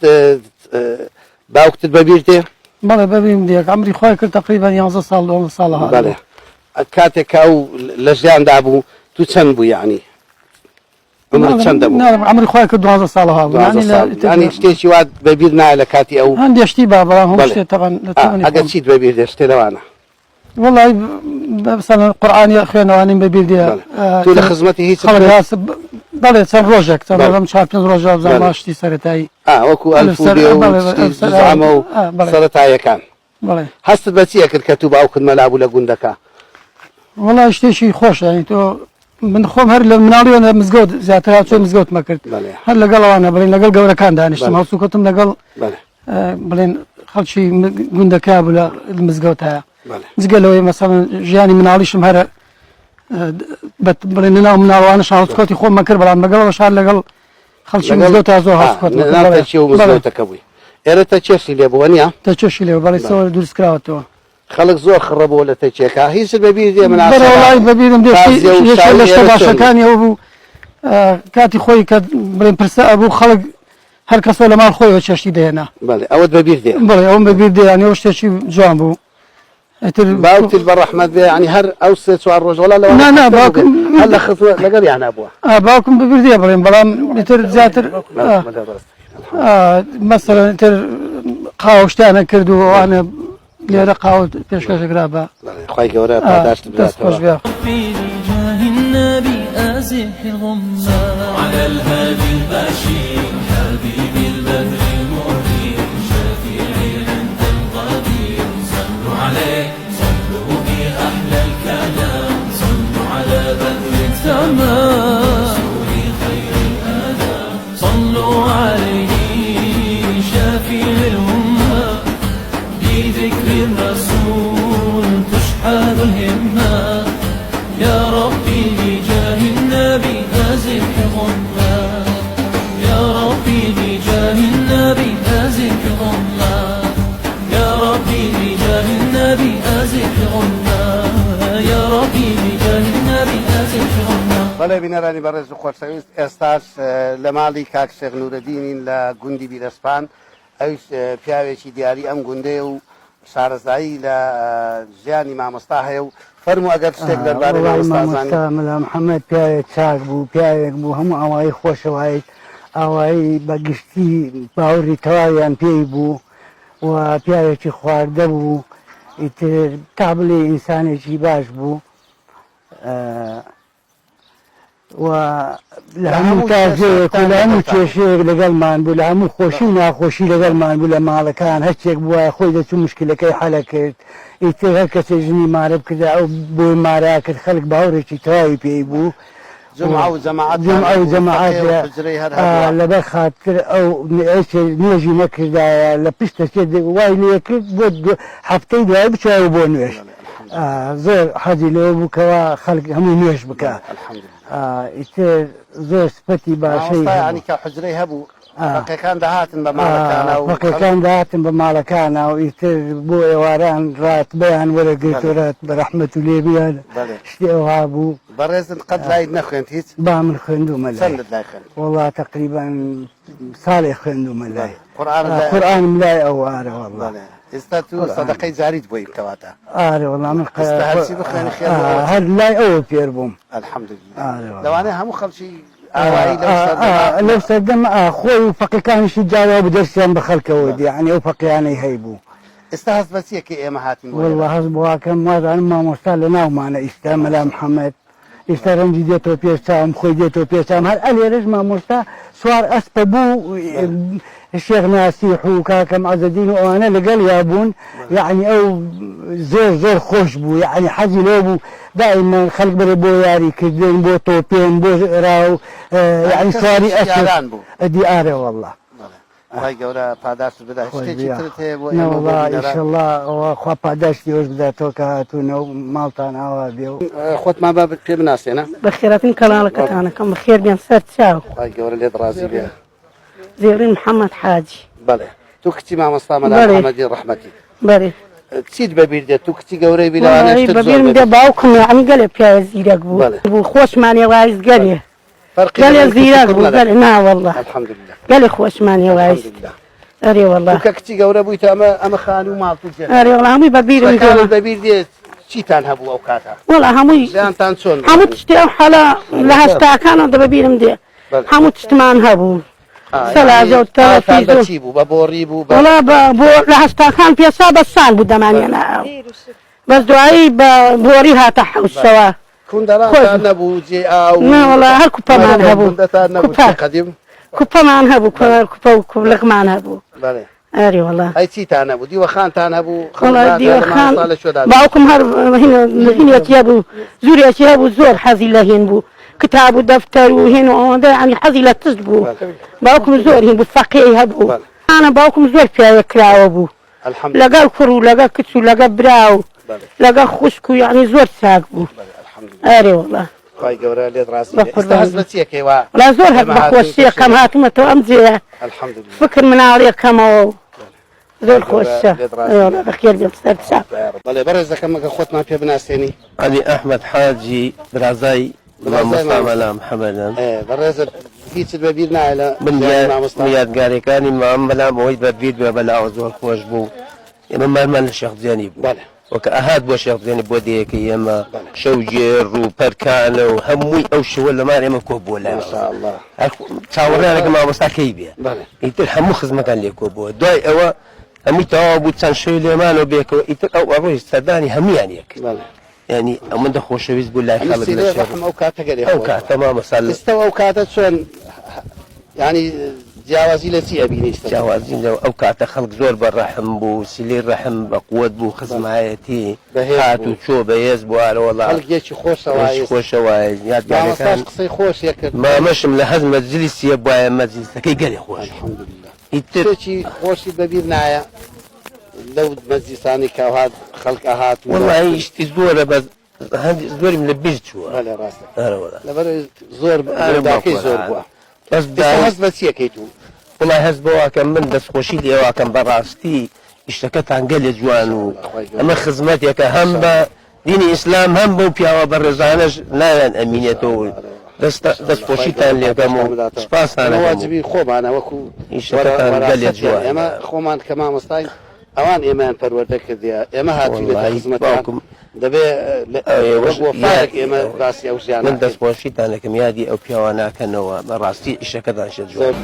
باوکتت بەبیر دێ بەڵێ ببین دیەک ئەمری خۆی کرد تقریبا 11 ساڵ 12 ساڵ بەڵێ کاتێک ئەو لە ژیاندا بوو تو چەند بوو یعنی چەندە بوو ئەمری خۆی کرد 12 ساڵها ینی شتێکی وات بەبیر نایە لە کاتی ئەو هەندێشتی با بەڵام هەم شتێ تەقەن ئەگەر چیت بەبیر دێ شتێ لەوانە والله مثلا قورآانی خوێنەوانیم بەبیر دێ تو لە خزمەتی هیچ بەڵێ چەند ڕۆژێک چەندم 4-5 ڕۆژە زانماشتی سەرەتایی وەکو ئەلفودێ و زعامە و سەرەتایەکان هەستت بە چیە کرد کە تو باوکت مەلا بوو لە گوندەکە والله شتێکی خۆشە ینی تۆ من خۆم هەر لە مناڵیەوە مزگەوت زیاتر چۆن مزگەوت مەکرد هەر لەگەڵەوانە بڵێن لەگەڵ گەورەکان دانیشتم هەوسوکەتم لەگەڵ بڵێن خەڵکی گوندەکە بوو لە مزگەوت هەیە جگەلەوەی مەسەڵەن ژیانی مناڵیشم هەرە بڵێن ناو مناڵوانە هەوسکۆتی خۆم مەکرد بەڵام لەگەڵەوە شار لەگەڵ خەڵکی مزگەوت تا زۆر هەوسکۆتەکە بووی ئێرە تە چێشی لێ بووە نیە تە چێشی لێ بەڵێ سەوە دروست کراوەتەوە خەڵک زۆر خڕەبەوە لە تەچێکا هیچ بەبیر دێ من بەبیرم دێ لە شتە باشەکانی ئەوە بوو کاتی خۆی کە بڵێن پرسە ئەبوو خەڵک هەر کەسە لە ماڵ خۆیەوە چێشتی دێنا بەڵێ ئەوەت بەبیر دێ بڵێ ئەوم بەبیر دێ یانەوە شتێکی جوان بوو باوکت بە ڕەحمەت بێ ینی هەر ئەو سێ چوار ڕۆژ وەڵا لەوە باوکم هەر لە خزوە لەگەڵ یان نبووە باوکم بەبیر دێ بڵێن بەڵام ئیتر زیاتر مەسەڵەن ئیتر قاوە شتیانە کرد و ئەوانە لێرە قاوە پێشکەشەکرا بە خی گەورە پاداشت بداتەوە بجاه النبي أزح الغمة على الهادي البشير حبيب البدر المهير شفيعي عند القدير صلوا عليه صلوا بأحلى الكلام صلوا على بدر التمام خير الآداب صلوا عليه شفيع الأمة بذكر الرسول تشحذ الهمة يا ربي بجاه النبي أزح غمة يا ربي بجاه النبي أزح غمة يا ربي بجاه النبي أزح غمة يا ربي بجاه النبي أزح غمة بەڵێ بینەرانی بەڕێز و خۆشەویست ئێستاش لە ماڵی کاک شێخ نورەدینین لە گوندی بیرەسپان ئەوش پیاوێکی دیاری ئەم گوندەیە و شارەزایی لە ژیانی مامۆستا هەیە و فەرموو ئەگەر شتێک دەربارەی مامۆستا مەلا محەممەد پیاوێک چاک بوو پیاوێک بوو هەموو ئاوایی خۆشەوایت ئاوایی بەگشتی باوەڕی تەواویان پێی بوو و پیاوێکی خواردە بوو ئیتر تا بڵێ ئینسانێکی باش بوو لە هەموو تازەیەک و لە هەموو کێشەیەک لەگەڵمان بوو لە هەموو خۆشی و ناخۆشی لەگەڵمان بوو لە ماڵەکان هەرچێک بووە خۆی دەچوو مشکلەکەی حەلە کرد ئیتر هەر کەسێ ژنی مارە بکردا ئەو بۆی مارا کرد خەڵک باوڕێکی تەواوی پێی بوو جمعة وجماعات لەبەر خاتر ئەو نوێژی نەکردایە لە پشتە وای لێ کرد بۆ هەفتەی دوای بچوە بۆ نوێژ زۆر حەزی لەوە بووکەوە خەڵک هەموو نوێژ بکە ئیتر زۆر سپەتی باشەی کە حجرەی هەبوو فەقێکان داهاتن بە ماڵەکانە و فەقێکان داهاتن بە ماڵەکانە و ئیتر بۆ ئێواران ڕاتبەیان وەرەگرتوڕات بە ڕەحمەت و لێبیان شتی ئەوها بوو بەڕێزن قەت لای نەخوێنت هیچ با من خوێندومە لای چەندت لای خوێن وەڵا تەقریبان ساڵێ خوێندومە لای قورئانم لای ئەووارە وەڵا ئێستا تو سەدەقەی جاریت بۆی کەواتە ئارێ وەڵا من هەرچی بخوێنی خێر هەر لای ئەوە پێر بووم الحەمدولیلا لەوانەیە هەموو خەڵکی لەو سەردەم خۆی و فەقیەکانیشی جاوا بدەستیان بە خەڵکەوە دی یعنی ئەو فەقیانەی هەیبوو ئێستا هەست بە چیەکە ئێمە هاتین وەڵا هەست بواکەم وازانم مامۆستا لە ناومانە ئیستا مەلا محەممەد ئێستا ڕەنجی دێتەوە پێش چاوم خۆی دێتەوە پێچام هەر ئەلێرەش مامۆستا سوار ئەسپە بوو شێخ ناسیح و کاکەم عەزەدین و ئەوانە لەگەڵ یابوون یعنی ئەو زۆر زۆر خۆش بوو یعنی حەزی لێ بوو دائما خەڵک بەرێ بۆ یاریکردن بۆ تۆپێن بۆ ڕاو یعنی سواری ئەسپان بوو دیارە وەڵا خی گەورە پاداش بدا شتێکی ترت هەیە بۆ ئێمە ئینشەڵڵا ئەوە خوا پاداشتی ئەوش بداتەوە کە هاتوونەوە ماڵتان ئاوا بێ و خۆتمان با پێ بناسێنە بەخێرەتن کەناڵەکەتانەکەم بەخێر بێن سەر چاو خی گەورە لێت ڕازی بێ زێڕین محەممەد حاجی بەڵێ تو کچی مامۆستا مەلا محەممەدی ڕەحمەتی بەێ چیت بەبیر دێت تو کچی گەورەی بیلوانەی بەبیرم دێ باوکم ئەمی گەلێ پیاوە زیرەک بوو خۆشمانێ وایست گەلێ گەلێ زیرەک بوو گەلێ ناوەڵڵا گەلێ خۆشمانێ وایست ئەرێ وەڵڵا کە کچی گەورە بوویت ئەمە خان و ماڵ ئەرێ وەڵا هەمووی بەبیرم بەبیر دێت چیتان هەبوو ئەو کاتە وەڵا هەمووی ژیانتان چۆن هەموو تشتی ئەو حەلا لە هەستاکانەوە دە بەبیرم دێ هەموو تشتمان هەبوو سەلاجە و تەلەڤیزۆن چی بوو بە بۆڕی بوو وەڵا بۆ لە هەستاکان پێسا بەسان بوو دەمانێنە بەس دوایی بە بۆڕی هاتە حەوشەوە کوندەڵاتان نەبوو جێ ئاو نەوەڵا هەر کوپەمان هەبوو قەدیم کوپەمان هەبوو کوپە و کوبلەکمان هەبوو بەڵێ ئەرێ وەڵا ئەی چیتان هەبوو دیوەخانتان هەبوو وەڵا دیوەخان باوکم هەر هینێتی هەبوو زوورێکی هەبوو زۆر حەزی لە هین بوو کتاب و دەفتەر و هین و ئەوەندە ینی حەزی لە تشت بوو باوکم زۆر هین بوو فەقیهی هەبوو ئانە باوکم زۆر پیاوە کراوە بوو لەگەڵ کوڕ و لەگەڵ کچ و لەگەڵ برا و لەگەڵ خوشک و یعنی زۆر چاک بوو ئەرێ وەڵا خی گەورە لێت ڕاستی ئێستا هەست بە چیەکەیوا وڵا زۆر هەست بە خۆشیەکەم هاتوومەتەوە ئەم جێە فکر مناڵیەکەمەوە زۆر خۆشە بەخێر بێم سەر چاپ بەڵێ بەڕێزەکەم مەگە خۆتمان پێ بناسێنی علی ئەحمەد حاجی برازای مامۆستا مەلا محەممەدم بەڕێزت هیچت بەبیر نایە لە یادگاریەکانی مام بەلام ئەوەی بەبیر بێ بەلاوە زۆر خۆش بوو ئێمە مارمان لە شێخزیانی بوو وەکە ئەهات بۆ شێخزیانی بۆ دیەکەی ئێمە شەوجێر و پەرکانە و هەمووی ئەو شوە لە مار ئێمە کۆ بۆ لای چاوەڕیانەکە مامۆستاکەی بێ ئیتر هەموو خزمەکان لێ کۆ بووە دوای ئەوە هەمووی تەواو بوو چەند شەوی لێمانەوە بێکەوە ئیتر ئەو ئەڕۆی سەردانی هەمویان یەک ینی ئەمەندە خۆشەویست بوو لای خەڵک ئەو کاتەگەری ئەو کاتە مامۆستا ئێستا ئەو کاتە چۆن ینی جیاوازی لە چی ئەبینی جیاوازی لەو ئەو کاتە خەڵک زۆر بەڕەحم بوو سیلی ڕەحم بە قووەت بوو خزمایەتی هات و چۆ بەهێز بووارە وەڵا خەڵکێکی خۆشەوە یادگاریەکان قسەی خۆشیە کرد مامەشم لە هەز مەجلیسیە بواە مەجلیسەکەی گەلێ خۆش ئیترێکی خۆشی بەبیر نایە لەو مەجلیسانی کە هات خەڵک هات وەڵی شتی زۆرە بە زۆریم لە بیر چووە لەبەر زۆر زۆر بووە هەست بە چیەکەیت و وڵای هەست بەواکەم من دەستخۆشی لێواکەم بەڕاستی ئیشتەکەتان گەلێ جوان و ئەمە خزمەتێکە هەم بە دینی ئیسلام هەم بەو پیاوە بە ڕێزانەش نایان ئەمینێتەوە دەستخۆشیتان لێکەم و سپاسانەواجبی خۆمانە وەکو ئیشتەکەتان گەلێ جوان ئێمە خۆمان کە مامۆستای ئەوان ئێمەیان پەروەردە کردیە ئێمە هاتووی لە خزمەتکم دەبێت ئێمە باسی ئەو ژیان من دەستخۆشیتان لەکەم یادی ئەو پیاواناکەنەوە بەڕاستی ئیشەکەتان شێت زۆر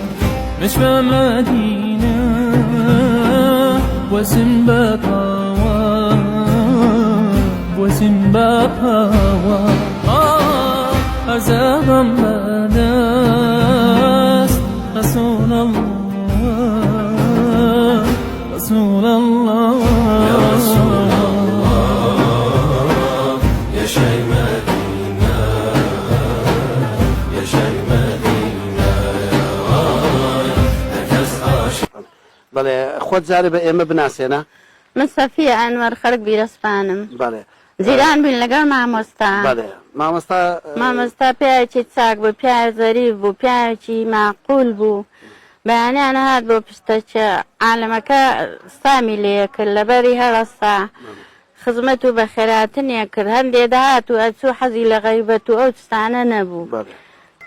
مش مدينة وسم بطاوة وسم بطاوة عذابم بدست رسول الله رسول الله يا رسول الله يا شيء مدينة يا شيء مدينة يا هكذا عاشق. بەڵێ خۆت جارێ بە ئێمە بناسێنە. من سەفیە ئەنوەر خەڵک بیرەسپانم. بەڵێ جیران بووین لەگەڵ مامۆستا. بەڵێ مامۆستا پیاوێکی چاک بوو، پیاوێکی زەریف بوو، پیاوێکی معقول بوو. بەیانیان هات بۆ پشتەکە عالەمەکە سامی لێ کرد لەبەری هەڵەسا خزمەت و بە خێراتنیە کرد. هەندێ داهات و ئەچوو حەزی لە غەیبەت و ئەو تستانە نەبوو.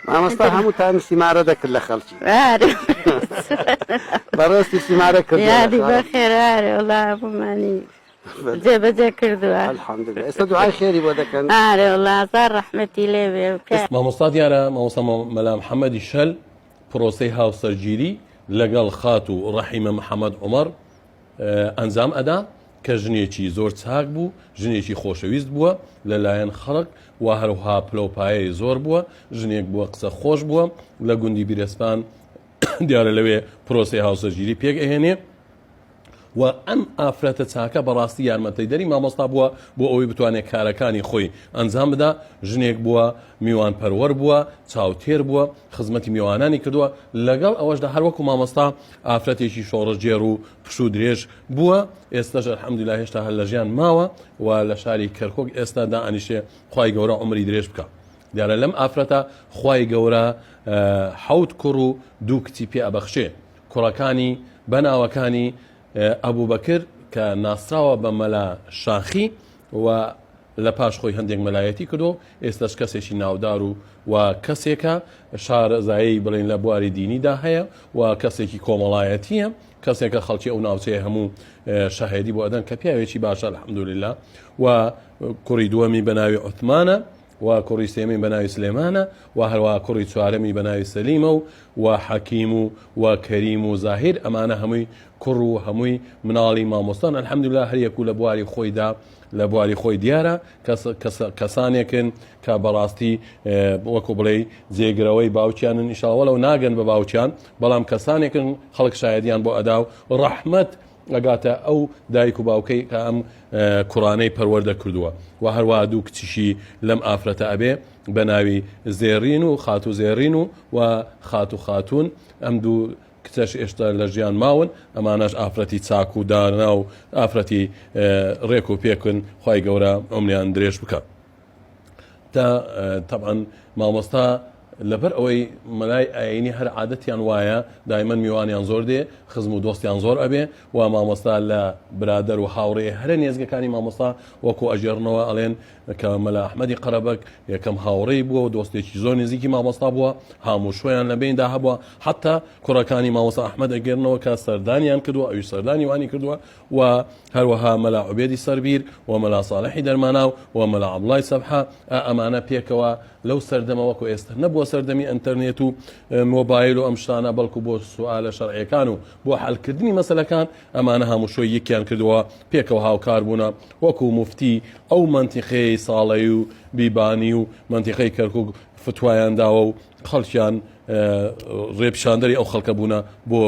مامۆستا هەمووتان سیمارە دەکرد لە خەڵکی. بەڕاستی سیمارە کرد. یادی بەخێرارێ وەڵا بوومانی جێبەجێ کردووە. الحەمدولله. ئێستا دوعای خێری بۆ دەکەن. ئارێ وەڵا زار ڕەحمەتی لێ بێ. مامۆستا دیارە مامۆستا مەلا محەممەدی شەل پرۆسەی هاوسەرگیری لەگەڵ خات و ڕەحیمە محەممەد عومەر ئەنجام ئەدا کە ژنێکی زۆر چاک بوو، ژنێکی خۆشەویست بووە لەلایەن خەڵک و هەروها پلەپایەی زۆر بووە، ژنێک بووە قسە خۆش بووە لە گوندی بیرەسپان دیارە لەوێ پرۆسی هاوسەرگیری پێک ئەهێنێ و ئەم ئافرەتە چاکە بەڕاستی یارمەتەی دەری مامۆستا بووە بۆ ئەوەی بتوانێت کارەکانی خۆی ئەنجام بدا. ژنێک بووە میوان پەروەەر بووە، چاوتێر بووە، خزمەتی میوانانی کردووە. لەگەڵ ئەوەشدا هەروەکو مامۆستا ئافرەتێکی شۆڕەجێر و پشت و درێژ بووە. ئێستاش الحەمدولله هێشتا هەر لە ژیان ماوە و لە شاری کەرکۆک ئێستا دائانیشێ خوای گەورە عومری درێژ بکە. دیارە لەم ئافرەتە خوای گەورە 7 کوڕ و 2 کچی پێ ئەبەخشێ. کوڕەکانی بەناوەکانی ئەبوو بەکر کە ناسراوە بە مەلا شاخی و لە پاش خۆی هەندێک مەلایەتی کردو. ئێستاش کەسێکی ناودار و کەسێکە شارەزایی بڵێن لە بواری دینیدا هەیە و کەسێکی کۆمەڵایەتیە، کەسێکە خەڵکی ئەو ناوچەیە هەموو شاهێدی بۆ ئەدەن کە پیاوێکی باشە الحەمدولله و کوڕی دووەمی بە ناوی عوتمانە و کوڕی سێمی بە ناوی سلێمانە و هەروە کوڕی چوارەمی بە ناوی سەلیمە و حەکیم و کەریم و زاهیر. ئەمانە هەمووی کوڕ و هەمووی مناڵی مامۆستان الحەمدولله هەریەکو لە بواری خۆیدا لە بواری خۆی دیارە کەسانێکن کە بەڕاستی وەکو بڵێ جێگرەوەی باوچیانن ئینشاڵڵا و ناگەن بە باوچیان، بەڵام کەسانێکن خەڵک شایەدیان بۆ ئەدا و ڕەحمەت ئەگاتە ئەو دایک و باوکەی کە ئەم کوڕانەی پەروەردە کردووە و هەروە 2 کچیشی لەم ئافرەتە ئەبێ بە ناوی زێڕین و خات و زێڕین و خات و خاتون. ئەم 2 کچەش ئێشتا لە ژیان ماون. ئەمانەش ئافرەتی چاک و دانا و ئافرەتی ڕێک و پێکن خوای گەورە عومریان درێژ بکە. تا طبعا مامۆستا لەبەر ئەوەی مەلای ئاینی هەر عادەتیان وایە دایمەن میوانیان زۆر دێ، خزم و دۆستیان زۆر ئەبێ و مامۆستا لە برادەر و هاوڕێ هەرە نێزگەکانی مامۆستا وەکو ئەژێڕنەوە ئەڵێن کە مەلا ئەحمەدی قەرەبەک یەکەم هاوڕێی بووە و دۆستێکی زۆر نزیکی مامۆستا بووە، هەموو شویان لە بیندا هەبووە، حتا کوڕەکانی مامۆستا ئەحمەد ئەگەرنەوە کە سەردانیان کردووە، ئەوی سەردانی وانی کردووە و هەروەها مەلا عوبێدی سەربیر و مەلا ساڵحی دەرماناو و مەلا عەبدوڵای سەبحە. ئەمانە پێکەوە لەو سەردەمە وەکو ئێستا نەبووە سەردەمی ئینتەرنێت و مۆبایل و ئەم شتانە، بەڵکو بۆ سوالە شەرعیەکان و بۆ حەلکردنی مەسەلەکان ئەمانە هەموو شۆی یەکیان کردووە، پێکەوە هاوکار بوونە وەکو مفتی ئەو منتیقەی ساڵەی و بیبانی و منتیقەی کەرکوک فتوایان داوە و خەڵکیان ڕێپشاندەری ئەو خەڵکە بوونە بۆ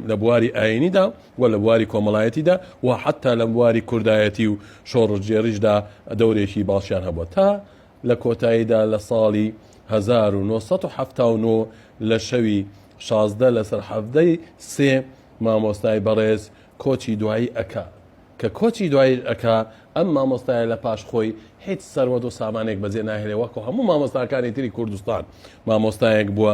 لە بواری ئاینیدا و لە بواری کۆمەڵایەتیدا و حتا لە بواری کوردایەتی و شۆڕژێریشدا دەورێکی باشیان هەبووە. تا لە کۆتاییدا لە ساڵی 1979 لە شەوی 16 لەسەر 7 مامۆستای بەڕێز کۆچی دوایی ئەکا کە کۆچی دوایی ئەکا ئەم مامۆستایە لە پاش خۆی هیچ سەروەت و سامانێک بەجێ ناهێنێ وەکو هەموو مامۆستاکانی تری کوردستان. مامۆستایەک بووە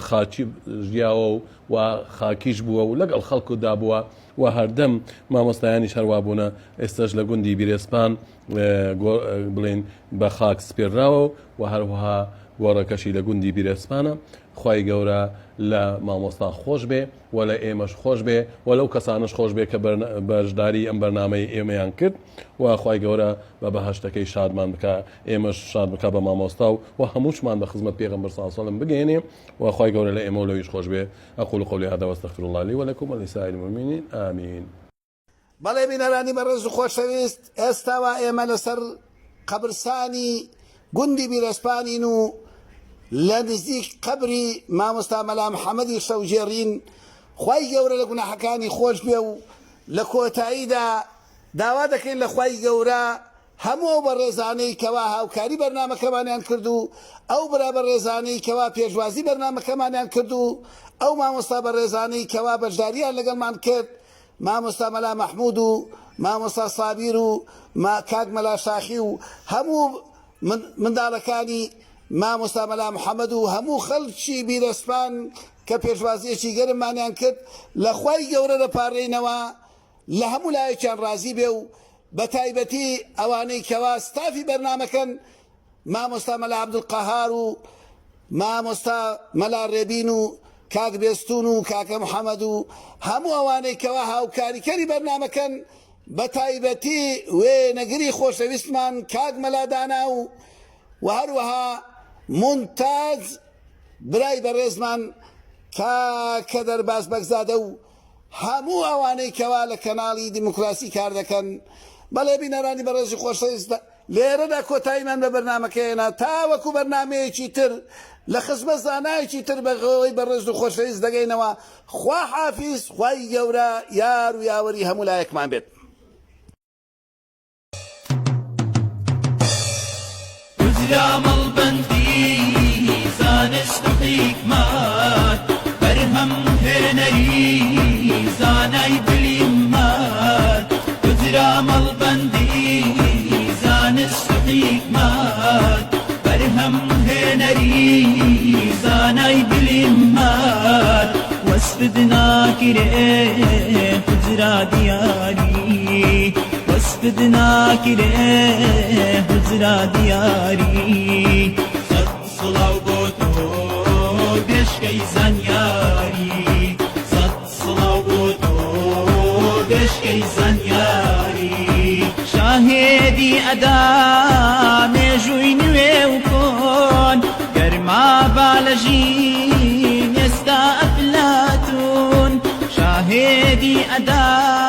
خاچی ژیاوە و خاکیش بووە و لەگەڵ خەڵکودا بووە و هەردەم مامۆستایانی هەروە بوونە ئێستاش لە گوندی بیرێسپان بڵێن بە خاک سپێرراوە و هەروەها گۆڕەکەشی لە گوندی بیرێسپانە. خوای گەورە لە مامۆستا خۆش بێ و لە ئێمەش خۆش بێ و لەو کەسانش خۆش بێ کە بەشداری ئەم بەرنامەی ئێمەیان کرد و خوای گەورە بە بەهەشتەکەی شادمان بکە، ئێمەش شاد بکە بە مامۆستا و هەمووشمان بە خزمەت پێغەمبەر صلی الله علیه و سلم بگەێنێ و خوای گەورە لە ئێمە و لەویش خۆش بێ. أقول قولي هذا واستغفر الله لي ولكم ولسائر المؤمنين آمين. بەڵێ بینەرانی بەڕێز و خۆشەویست، ئێستاوا ئێمە لەسەر قەبرسانی گوندی بیرەسپانین و لە نزیک قبری مامۆستا مەلا محەممەدی شەوجێڕین خوای گەورە لە گوناحەکانی خۆش بێ و لە کۆتاییدا داوا دەکەین لە خوای گەورە هەموو بە ڕێزانەی کەوا هاوکاری بەرنامەکەمانیان کرد و ئەو برا بە ڕێزانەی کەوا پێشوازی بەرنامەکەمانیان کرد و ئەو مامۆستا بە ڕێزانەی کەوا بەشداریان لەگەڵمان کرد مامۆستا مەلا مەحموود و مامۆستا سابیر و کاک مەلا شاخی و هەموو منداڵەکانی مامۆستا مەلا محەممەد و هەموو خەڵکی بیرەسپان کە پێشوازیەکی گەرممانیان کرد لە خوای گەورە دەپارڕێنەوە لە هەموو لایەکیان ڕازی بێ و بە تایبەتی ئەوانەی کەوا ستافی بەرنامەکەن مامۆستا مەلا عەبدولقەهار و مامۆستا مەلا ڕێبین و کاک بێستون و کاکە محەممەد و هەموو ئەوانەی کەوا هاوکاریکەری بەرنامەکەن بە تایبەتی وێنەگری خۆشەویستمان کاک مەلا دانا و هەروەها مونتاز برای بەڕێزمان کاکە دەرباز بەگزادە و هەموو ئەوانەی کەوا لە کەناڵی دیموکراسی کار دەکەن بەڵێ بینەرانی بەڕێزی خۆشەویست لێرەدا کۆتاییمان بە بەرنامەکەیەنە تاوەکو بەرنامەیەکی تر لە خزمە زانایەکی تر بەغەوەی بەڕێز و خۆشەویست دەگەینەوە خوا حافیز خوای گەورە یار و یاوەری هەموو لایەکمان بێت. مەڵبەندی زانست و حیکمات بەرهەم هێنەری زانای بلیمات گوزرا مەڵبەندی زانست و حیکمات بەرهەم هێنەری زانای بلیمات وەسفت ناکرێ حجرا دیاری وەسفت ناکرێ حجرا دیاری سەد سڵاو بۆ تۆ بێشکەی زانیاری سەد سڵاو بۆ تۆ بێشکەی زانیاری شاهێدی ئەدا مێژووی نوێ و کۆن گەرما بالەژین ئێستا ئەفلاتون شاهێدی ئەدا